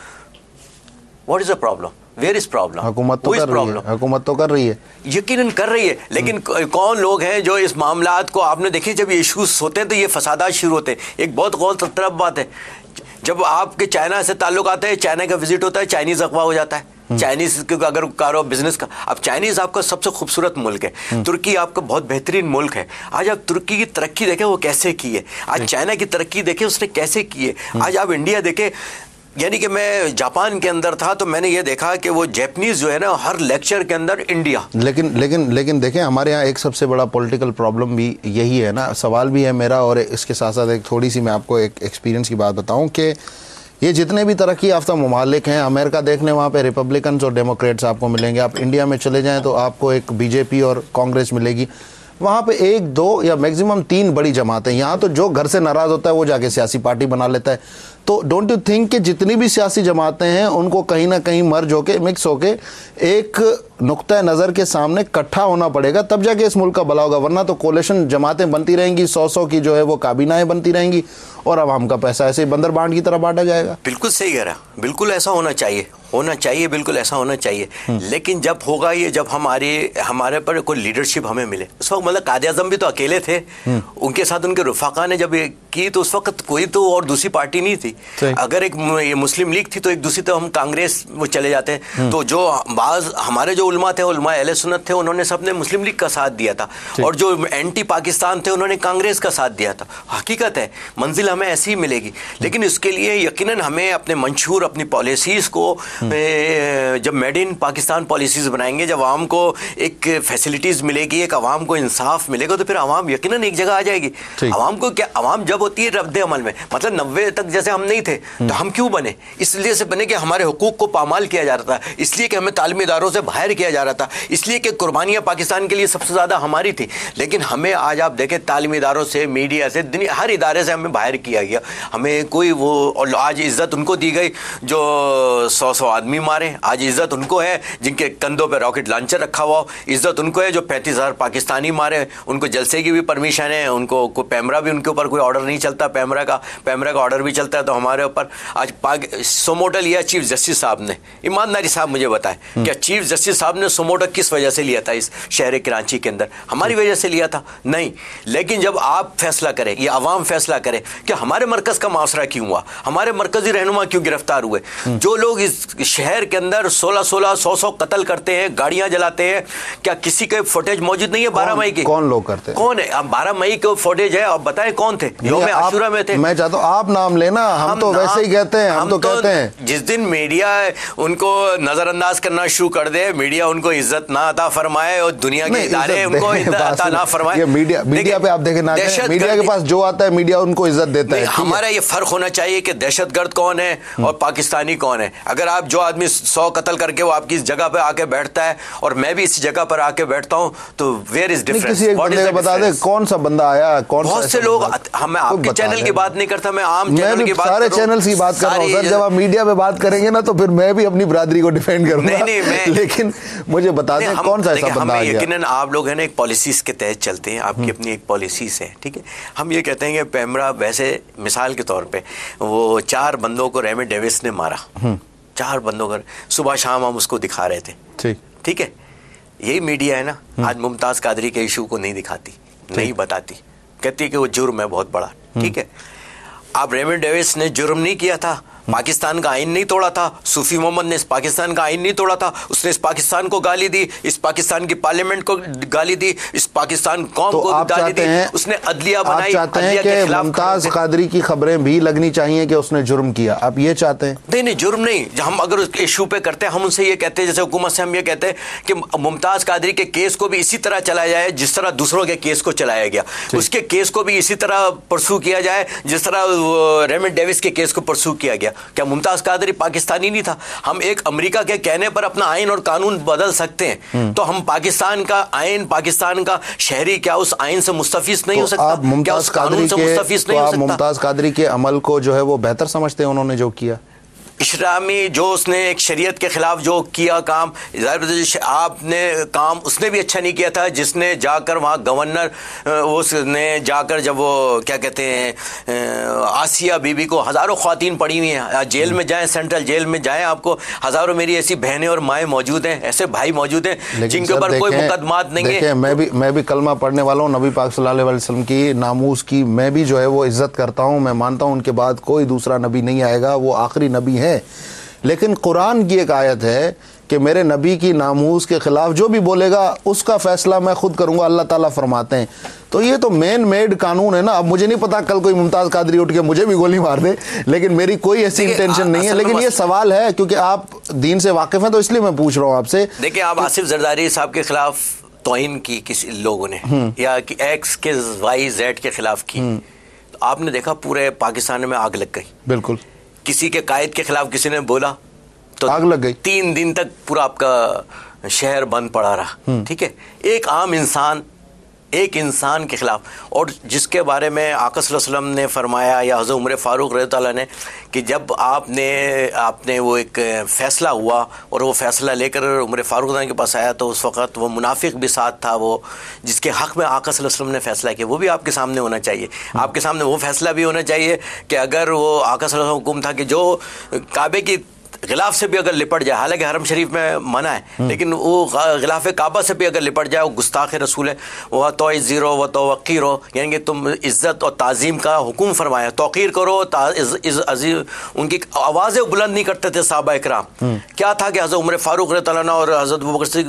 What is the problem? Where is problem? हुकूमत तो कर रही है, हुकूमत तो कर रही है, यकीनन कर रही है, लेकिन कौन लोग हैं जो इस मामलात को, आपने देखिए जब ये इशूज होते हैं तो ये फसादात शुरू होते हैं। एक बहुत गौर तलब बात है, जब आपके चाइना से ताल्लुक आता है, चाइना का विजिट होता है, चाइनीज अगवा हो जाता है। चाइनीज अगर कारो बिजनेस का, अब चाइनीज आपका सबसे खूबसूरत मुल्क है, तुर्की आपका बहुत बेहतरीन मुल्क है। आज आप तुर्की की तरक्की देखें वो कैसे की है, आज चाइना की तरक्की देखें उसने कैसे की है, आज आप इंडिया देखें। यानी कि मैं जापान के अंदर था तो मैंने ये देखा कि वो जैपनीज जो है ना, हर लेक्चर के अंदर इंडिया। लेकिन देखें, हमारे यहाँ एक सबसे बड़ा पॉलिटिकल प्रॉब्लम भी यही है ना, सवाल भी है मेरा, और इसके साथ साथ एक थोड़ी सी मैं आपको एक एक्सपीरियंस की बात बताऊं कि ये जितने भी तरक्की याफ्ता ममालिक हैं, अमेरिका देखने वहाँ पे रिपब्लिकन्स और डेमोक्रेट्स आपको मिलेंगे। आप इंडिया में चले जाएँ तो आपको एक बीजेपी और कांग्रेस मिलेगी। वहाँ पे 1, 2 या मैक्सिमम 3 बड़ी जमातें। यहाँ तो जो घर से नाराज़ होता है वो जाके सियासी पार्टी बना लेता है। तो डोंट यू थिंक कि जितनी भी सियासी जमातें हैं उनको कहीं ना कहीं मर्ज होके, मिक्स होके एक नुक्ता नज़र के सामने इकट्ठा होना पड़ेगा, तब जाके इस मुल्क का भला होगा। वरना तो कोलेशन जमातें बनती रहेंगी, 100 की जो है वो काबीनाएं बनती रहेंगी और आवाम का पैसा ऐसे ही बंदर बांट की तरह बांटा जाएगा। बिल्कुल सही कह रहा, बिल्कुल ऐसा होना चाहिए। होना चाहिए, बिल्कुल ऐसा होना चाहिए। लेकिन जब होगा ये, जब हमारे पर कोई लीडरशिप हमें मिले। उस वक्त मतलब कायद आज़म भी तो अकेले थे, उनके साथ उनके रुफाका ने जब ये की तो उस वक्त कोई तो और दूसरी पार्टी नहीं थी। अगर एक ये मुस्लिम लीग थी तो एक दूसरी, तो हम कांग्रेस वो चले जाते हैं। तो जो बाज हमारे जो उलमा थे, उलमा अहले सुन्नत थे, उन्होंने सबने मुस्लिम लीग का साथ दिया था, और जो एंटी पाकिस्तान थे उन्होंने कांग्रेस का साथ दिया था। हकीकत है मंजिल हमें ऐसी ही मिलेगी, लेकिन इसके लिए यकीनन हमें अपने मंशूर अपनी पॉलिसीज को जब मेड इन पाकिस्तान पॉलिसीज बनाएंगे, जब आवाम को एक फैसिलिटीज मिलेगी, एक आवाम को इंसाफ मिलेगा, तो फिर आवाम यकीनन एक जगह आ जाएगी। आवाम को क्या, आवाम जब होती है रद्द अमल में, मतलब 90 तक जैसे हम नहीं थे तो हम क्यों बने? इसलिए से बने कि हमारे हुकूक को पामाल किया जा रहा था, इसलिए कि हमें तालीमी इदारों से बाहर किया जा रहा था, इसलिए कि कुर्बानियाँ पाकिस्तान के लिए सबसे ज़्यादा हमारी थी। लेकिन हमें आज आप देखें तालीमी इदारों से, मीडिया से, दुनिया हर इदारे से हमें बाहर किया गया। हमें कोई वो, और आज इज्जत उनको दी गई जो 100 आदमी मारे। आज इज्जत उनको है जिनके कंधों पे रॉकेट लॉन्चर रखा हुआ हो। इज्जत उनको है जो 35,000 पाकिस्तानी मारे, उनको जलसे की भी परमिशन है, उनको पैमरा भी, उनके ऊपर कोई ऑर्डर नहीं चलता, पैमरा का ऑर्डर भी चलता है। तो हमारे ऊपर आज सोमोटो लिया चीफ जस्टिस साहब ने। ईमानदारी साहब मुझे बताएं क्या चीफ जस्टिस साहब ने सोमोटो किस वजह से लिया था इस शहर कराची के अंदर? हमारी वजह से लिया था? नहीं। लेकिन जब आप फैसला करें, ये अवाम फैसला करे कि हमारे मरकज का मासरा क्यों हुआ, हमारे मरकजी रहनुमा क्यों गिरफ्तार हुए, जो लोग इस शहर के अंदर 16-16, 100-100 कत्ल करते हैं, गाड़ियां जलाते हैं, क्या किसी के फुटेज मौजूद नहीं है 12 मई की? कौन लोग करते हैं? कौन है? अब 12 मई के फुटेज है, अब बताएं कौन थे? योम आशूरा में थे। मैं चाहता हूं आप नाम लेना, हम तो वैसे ही कहते हैं, हम तो कहते हैं जिस दिन मीडिया उनको नजरअंदाज करना शुरू कर दे, मीडिया उनको इज्जत ना अता फरमाए और दुनिया के इदारे उनको इज्जत अता ना फरमाए। मीडिया पे आप देखें ना, मीडिया के पास जो आता है मीडिया उनको इज्जत देता है। हमारा ये फर्क होना चाहिए कि दहशतगर्द कौन है और पाकिस्तानी कौन है। अगर आप जो आदमी 100 कत्ल करके वो आपकी इस जगह पे आके बैठता है और मैं भी इस जगह पर आके बैठता हूं, तो वेयर इज डिफरेंस? किसी एक बंदे का बता दे कौन सा बंदा आया, कौन सा? बहुत से लोग, मैं आपके चैनल की बात नहीं करता, मैं आम चैनल की बात, सारे चैनल की बात कर रहा हूं सर। जब आप मीडिया पे बात करेंगे ना तो फिर मैं भी अपनी बरादरी को डिफेंड करूंगा। लेकिन मुझे बता दें कौन सा ऐसा बंदा आ गया? यकीनन आप लोग है ना एक पॉलिसीज के तहत चलते हैं, आपकी अपनी एक पॉलिसीज है, ठीक है। हम ये कहते हैं कि पैमरा, वैसे मिसाल के तौर पे वो 4 बंदों को रेमी डेविस ने मारा, 4 बंदों को सुबह शाम हम उसको दिखा रहे थे, ठीक है। यही मीडिया है ना, आज मुमताज कादरी के इशू को नहीं दिखाती, नहीं बताती, कहती है कि वो जुर्म है बहुत बड़ा, ठीक है। आप रेमी डेविस ने जुर्म नहीं किया था, पाकिस्तान का आइन नहीं तोड़ा था, सूफी मोहम्मद ने इस पाकिस्तान का आइन नहीं तोड़ा था, उसने इस पाकिस्तान को गाली दी, इस पाकिस्तान की पार्लियामेंट को गाली दी, इस पाकिस्तान कौम को गाली दी, उसने अदलिया बनाई। आप चाहते हैं कि मुमताज कादरी की खबरें भी लगनी चाहिए कि उसने जुर्म किया, आप ये चाहते हैं? नहीं, जुर्म नहीं। हम अगर उस इशू पे करते हैं, हम उनसे ये कहते हैं, जैसे हुकूमत से हम ये कहते हैं कि मुमताज कादरी के केस को भी इसी तरह चलाया जाए जिस तरह दूसरों के केस को चलाया गया, उसके केस को भी इसी तरह परसू किया जाए जिस तरह रेमी डेविस के केस को परसू किया गया। क्या मुमताज कादरी पाकिस्तानी नहीं था? हम एक अमेरिका के कहने पर अपना आइन और कानून बदल सकते हैं, तो हम पाकिस्तान का आइन, पाकिस्तान का शहरी क्या उस आइन से मुस्तफीज नहीं हो सकता? क्या उस कानून से मुस्तफीज नहीं हो सकता? मुमताज कादरी के अमल को जो है वो बेहतर समझते हैं उन्होंने जो किया? इस्लामी जो उसने एक शरीयत के खिलाफ जो किया काम, आपने काम उसने भी अच्छा नहीं किया था, जिसने जाकर वहाँ गवर्नर उसने जाकर जब वो क्या कहते हैं आसिया बीबी को, हज़ारों ख़वातीन पड़ी हुई हैं, जेल में जाएं, सेंट्रल जेल में जाएं, आपको हज़ारों मेरी ऐसी बहनें और माएँ मौजूद हैं, ऐसे भाई मौजूद हैं जिनके ऊपर कोई मुकदमात नहीं है। मैं भी कलमा पढ़ने वाला हूँ, नबी पाक सल्लल्लाहु अलैहि वसल्लम की नामूस की मैं भी जो है वो इज़्ज़त करता हूँ, मैं मानता हूँ उनके बाद कोई दूसरा नबी नहीं आएगा, वो आखिरी नबी है। लेकिन कुरान की एक आयत है कि मेरे नबी की नामूस के खिलाफ जो भी बोलेगा उसका फैसला मैं खुद करूंगा, अल्लाह ताला फरमाते हैं। तो ये तो मैन मेड कानून है ना। अब मुझे नहीं पता कल कोई मुमताज कादरी उठ के मुझे भी गोली मार दे, लेकिन मेरी कोई ऐसी इंटेंशन नहीं है। लेकिन ये सवाल है क्योंकि आप दीन से वाकिफ हैं तो इसलिए मैं पूछ रहा हूँ आपसे। देखिए, आप आसिफ जरदारी साहब के खिलाफ तौहीन की किसी लोगों ने या कि एक्स के वाई जेड के खिलाफ की, तो आपने देखा पूरे पाकिस्तान में आग लग गई। बिल्कुल। किसी के कायद के खिलाफ किसी ने बोला तो आग लग गई। 3 दिन तक पूरा आपका शहर बंद पड़ा रहा, ठीक है। एक इंसान के खिलाफ, और जिसके बारे में आका सल्लल्लाहु अलैहि वसल्लम ने फरमाया या हज़रत उमर फारूक रज़ियल्लाहु अन्हु ने कि जब आपने वो एक फ़ैसला हुआ और वो फ़ैसला लेकर उमर फारूक के पास आया तो उस वक़्त वो मुनाफिक भी साथ था, वो जिसके हक़ में आका सल्लल्लाहु अलैहि वसल्लम ने फ़ैसला किया, वो भी आपके सामने होना चाहिए। आपके सामने वो फ़ैसला भी होना चाहिए कि अगर वो आका सल्लल्लाहु अलैहि वसल्लम हुक्म था कि जो काबे की गिलाफ से भी अगर लिपट जाए, हालांकि हरम शरीफ में मना है, लेकिन वो गिलाफ काबा से भी अगर लिपट जाए, वो गुस्ताख रसूल है। वह तो ज़ीरो व तो वक़ीरो, यानी कि तुम इज़्ज़त और ताज़ीम का हुक्म फरमाया, तौक़ीर करो। उनकी आवाज़ें बुलंद नहीं करते थे साहबा इकराम। क्या था कि हज़रत उमर फ़ारूक रज़ियल्लाहु अन्हु और हज़रत अबू बकर से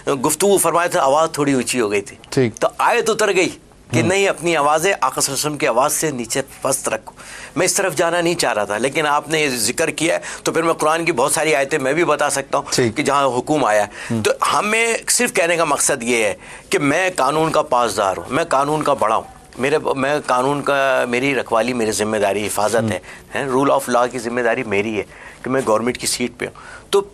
गुफ्तगू फरमाए थे, आवाज़ थोड़ी ऊँची हो गई थी, तो आयत उतर गई कि नहीं, अपनी आवाज़ें आका सल्लल्लाहु अलैहि वसल्लम की आवाज़ से नीचे पस्त रखो। मैं इस तरफ जाना नहीं चाह रहा था, लेकिन आपने ये जिक्र किया है तो फिर मैं कुरान की बहुत सारी आयतें मैं भी बता सकता हूँ कि जहाँ हुक्म आया है। तो हमें सिर्फ कहने का मकसद ये है कि मैं कानून का पासदार हूँ, मैं कानून का बड़ा हूँ, मैं कानून का, मेरी रखवाली मेरी जिम्मेदारी, हिफाजत है, रूल ऑफ लॉ की जिम्मेदारी मेरी है कि मैं गवर्नमेंट की सीट पे हूँ। तो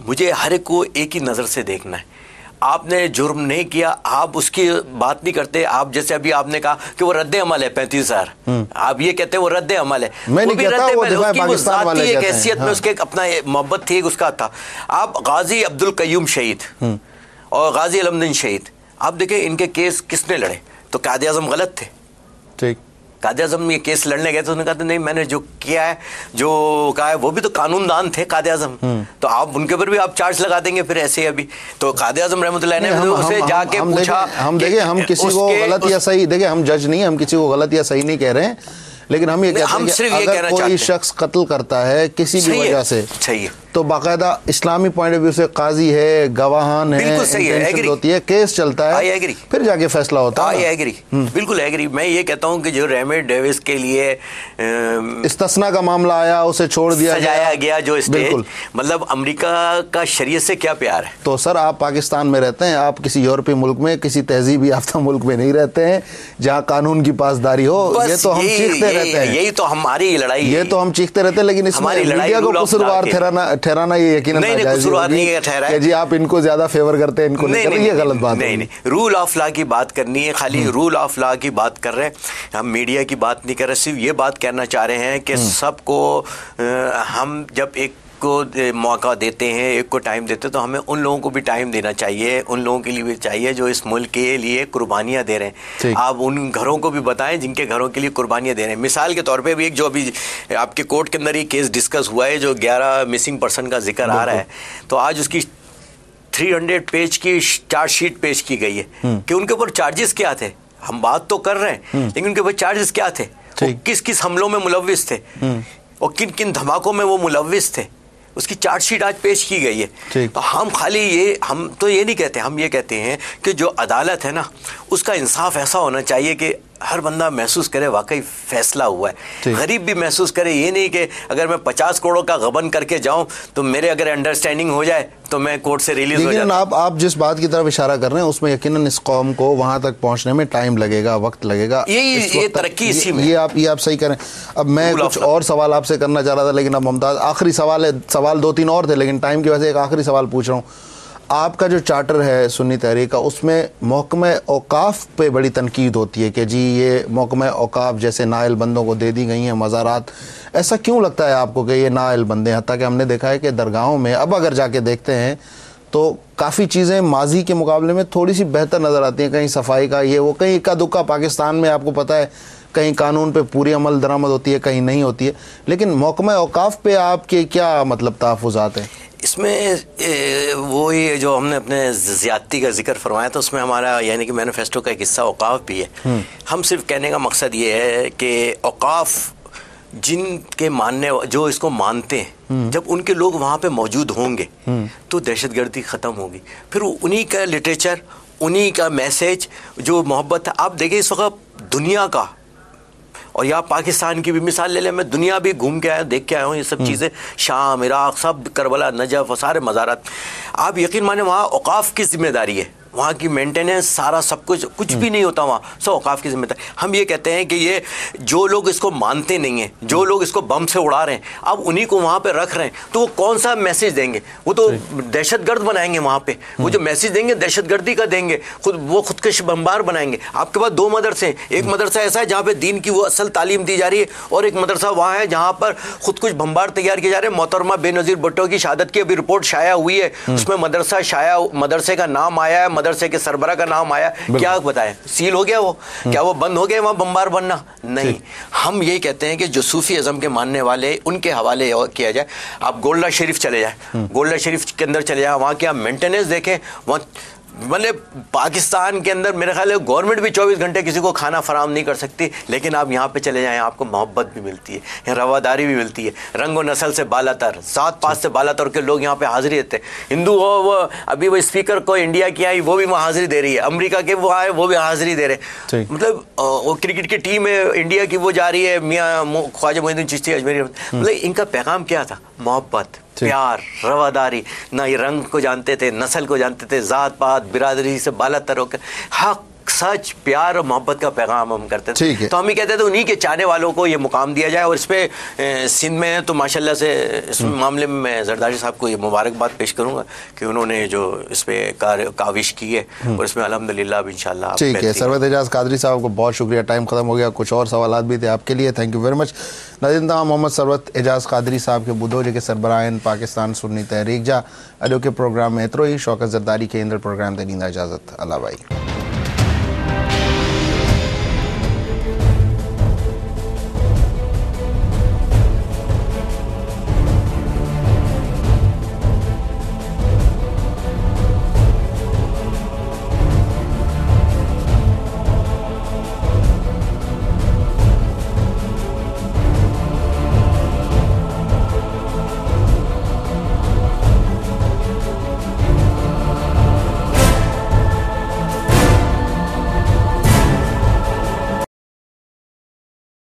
मुझे हर एक को एक ही नज़र से देखना है। आपने जुर्म नहीं किया, आप उसकी बात नहीं करते। आप जैसे अभी आपने कहा कि वो रद्द अमल है 35,000, आप ये कहते हैं वो रद्द अमल है, मैं नहीं कहता, वो उसकी वो ज़ाती एक हैसियत में उसके अपना मोहब्बत थी, उसका था। आप गाजी अब्दुल कय्यूम शहीद और गाजी अलमदीन शहीद, आप देखें इनके केस किसने लड़े? तो कायदे आज़म गलत थे। ठीक, कायदे आज़म ये केस लड़ने गए तो उन्होंने कहा नहीं, मैंने जो किया है, जो कहा है, वो भी तो कानूनदान थे कायदे आज़म, तो आप उनके ऊपर भी आप चार्ज लगा देंगे फिर ऐसे अभी। तो कायदे आज़म रहमतुल्लाह ने उसे जाके पूछा, हम देखें, हम किसी को गलत या सही, देखें हम जज नहीं, हम किसी को गलत या सही नहीं कह रहे हैं, लेकिन हम ये कहते हैं कि अगर कोई शख्स कत्ल करता है किसी भी वजह से, सही है, तो बाकायदा इस्लामी पॉइंट ऑफ व्यू से काजी है, गवाहान है, इंटेंशन होती है, केस चलता है, फिर जाके फैसला होता है। बिल्कुल एग्री। मैं ये कहता हूँ कि जो रेमो डेविस के लिए इस्तिस्ना का मामला आया, उसे छोड़ दिया, सजाया गया, जो स्टेज, मतलब अमेरिका का शरीयत से क्या प्यार है। तो सर आप पाकिस्तान में रहते हैं, आप किसी यूरोपीय मुल्क में, किसी तहजीब याफ्ता मुल्क में नहीं रहते हैं जहाँ कानून की पासदारी हो। ये तो हम चीखते रहते हैं, यही तो हमारी लड़ाई है, ये तो हम चीखते रहते हैं, लेकिन इसमें मीडिया को कसूरवार ठहराना ये यकीनन नहीं, जी आप इनको ज्यादा फेवर करते हैं, इनको नहीं, ये गलत बात है। नहीं, रूल ऑफ लॉ की बात करनी है, खाली रूल ऑफ लॉ की बात कर रहे हैं हम, मीडिया की बात नहीं कर रहे। सिर्फ ये बात कहना चाह रहे हैं कि सबको हम जब एक को मौका देते हैं, एक को टाइम देते हैं, तो हमें उन लोगों को भी टाइम देना चाहिए, उन लोगों के लिए भी चाहिए जो इस मुल्क के लिए कुर्बानियाँ दे रहे हैं। आप उन घरों को भी बताएं जिनके घरों के लिए कुर्बानियाँ दे रहे हैं। मिसाल के तौर पे भी एक जो अभी आपके कोर्ट के अंदर ही केस डिस्कस हुआ है, जो 11 मिसिंग पर्सन का जिक्र आ रहा है, तो आज उसकी 300 पेज की चार्जशीट पेश की गई है कि उनके ऊपर चार्जेस क्या थे। हम बात तो कर रहे हैं, लेकिन उनके ऊपर चार्जेस क्या थे, किस किस हमलों में मुलव्विस थे और किन किन धमाकों में वो मुलव्विस थे, उसकी चार्जशीट आज पेश की गई है। तो हम खाली हम तो ये नहीं कहते, हम ये कहते हैं कि जो अदालत है ना, उसका इंसाफ ऐसा होना चाहिए कि हर बंदा महसूस करे वाकई फैसला हुआ है, गरीब भी महसूस करे। ये नहीं कि अगर मैं 50 करोड़ का गबन करके जाऊं तो मेरे अगर अंडरस्टैंडिंग हो जाए तो मैं कोर्ट से रिलीज हो जाऊं। आप जिस बात की तरफ इशारा कर रहे हैं उसमें यकीनन इस कौम को वहां तक पहुंचने में टाइम लगेगा, वक्त लगेगा, ये तरक्की इसी में, ये आप सही करें। अब मैं कुछ और सवाल आपसे करना चाह रहा था, लेकिन अब मुमताज आखिरी सवाल है, सवाल 2-3 और थे, लेकिन टाइम की वजह से एक आखिरी सवाल पूछ रहा हूँ। आपका जो चार्टर है सुन्नी तहरीक का, उसमें महकमा औकाफ पे बड़ी तनकीद होती है कि जी ये महकमा औकाफ जैसे नाअहल बंदों को दे दी गई हैं मज़ारात। ऐसा क्यों लगता है आपको कि ये नाअहल बंदे, हत्ता कि हमने देखा है कि दरगाहों में अब अगर जाके देखते हैं तो काफ़ी चीज़ें माजी के मुकाबले में थोड़ी सी बेहतर नज़र आती हैं, कहीं सफाई का ये वो, कहीं इक्का दुक्का पाकिस्तान में आपको पता है कहीं कानून पे पूरी अमल दरामद होती है, कहीं नहीं होती है, लेकिन महकमा औकाफ पे आपके क्या मतलब तहफ़्फ़ुज़ात हैं? इसमें वो ही जो हमने अपने ज़्यादती का जिक्र फरमाया था, उसमें हमारा यानी कि मैनिफेस्टो का एक हिस्सा औकाफ भी है। हम सिर्फ कहने का मकसद ये है कि औकाफ जिनके मानने, जो इसको मानते हैं, जब उनके लोग वहाँ पे मौजूद होंगे तो दहशतगर्दी ख़त्म होगी। फिर उन्हीं का लिटरेचर, उन्हीं का मैसेज, जो मोहब्बत है। आप देखिए इस वक्त दुनिया का और या पाकिस्तान की भी मिसाल ले लें, मैं दुनिया भी घूम के आया, देख के आया हूँ ये सब चीज़ें, शाम, इराक़, सब करबला, नजफ़ और सारे मज़ारात। आप यकीन माने वहाँ औकाफ़ की जिम्मेदारी है, वहाँ की मेंटेनेंस, सारा सब कुछ भी नहीं होता वहाँ, सब औकाफ़ की जिम्मेदारी। हम ये कहते हैं कि ये जो लोग इसको मानते नहीं हैं, जो लोग इसको बम से उड़ा रहे हैं, अब उन्हीं को वहाँ पे रख रहे हैं, तो वो कौन सा मैसेज देंगे? वो तो दहशतगर्द बनाएंगे वहाँ पे, वो जो मैसेज देंगे दहशतगर्दी का देंगे, वो खुदकश बमबार बनाएंगे। आपके पास 2 मदरसे, एक मदरसा ऐसा है जहाँ पे दीन की वो असल तालीम दी जा रही है, और एक मदरसा वहाँ है जहाँ पर खुदकुश बमबार तैयार किए जा रहे हैं। मोहतरमा बेनज़ीर भुट्टो की शहादत की अभी रिपोर्ट शाया हुई है, उसमें मदरसे का नाम आया है, मदरसे के सरबरा का नाम आया, क्या बताएं, सील हो गया वो? क्या वो बंद हो गया वहाँ बम्बार बनना? नहीं। हम ये कहते हैं कि जो सूफी अज़म के मानने वाले, उनके हवाले किया जाए। आप गोल्डा शरीफ चले जाए, गोल्डा शरीफ के अंदर चले जाए, वहाँ की आप मेंटेनेंस देखें। वहाँ मतलब पाकिस्तान के अंदर मेरे ख्याल है गवर्नमेंट भी 24 घंटे किसी को खाना फराम नहीं कर सकती, लेकिन आप यहाँ पे चले जाएं, आपको मोहब्बत भी मिलती है, यहाँ रवादारी भी मिलती है, रंग व नस्ल से बालातर, जात पात से बालातर के लोग यहाँ पे हाजिरी देते हैं। हिंदू हो, वो अभी वो स्पीकर को इंडिया की आई, वो भी वहाँ हाजिरी दे रही है, अमेरिका के वो आए वो भी हाजिरी दे रहे। मतलब वो क्रिकेट की टीम है इंडिया की, वो जा रही है, मियाँ ख्वाजा मोइनुद्दीन चिश्ती अजमेरी। मतलब इनका पैगाम क्या था? मोहब्बत, प्यार, रवादारी। ना ये रंग को जानते थे, नस्ल को जानते थे, जात पात बिरादरी से बालातर होकर हक, सच, प्यार और मोहब्बत का पैगाम हम करते थे। तो हम ही कहते थे उन्हीं के चाहने वालों को ये मुकाम दिया जाए। और इस पे सिंध में तो माशाल्लाह से इस मामले में मैं जरदारी साहब को ये मुबारकबाद पेश करूंगा कि उन्होंने जो इस पे काविश की है, और इसमें अल्हम्दुलिल्लाह अब इंशाल्लाह। ठीक है, सरवत एजाज कादरी साहब को बहुत शुक्रिया। टाइम खत्म हो गया, कुछ और सवाल भी थे आपके लिए, थैंक यू वेरी मच। नाज़रीन, मोहम्मद सरवत एजाज कादरी साहब के बुधो जेके सरबराहन पाकिस्तान सुन्नी तहरीक जा अॼो के प्रोग्राम में एतिरो ही। शौकत ज़रदारी के इंदड़ प्रोग्राम ते ॾींदा इजाज़त। अल्लाह भाई।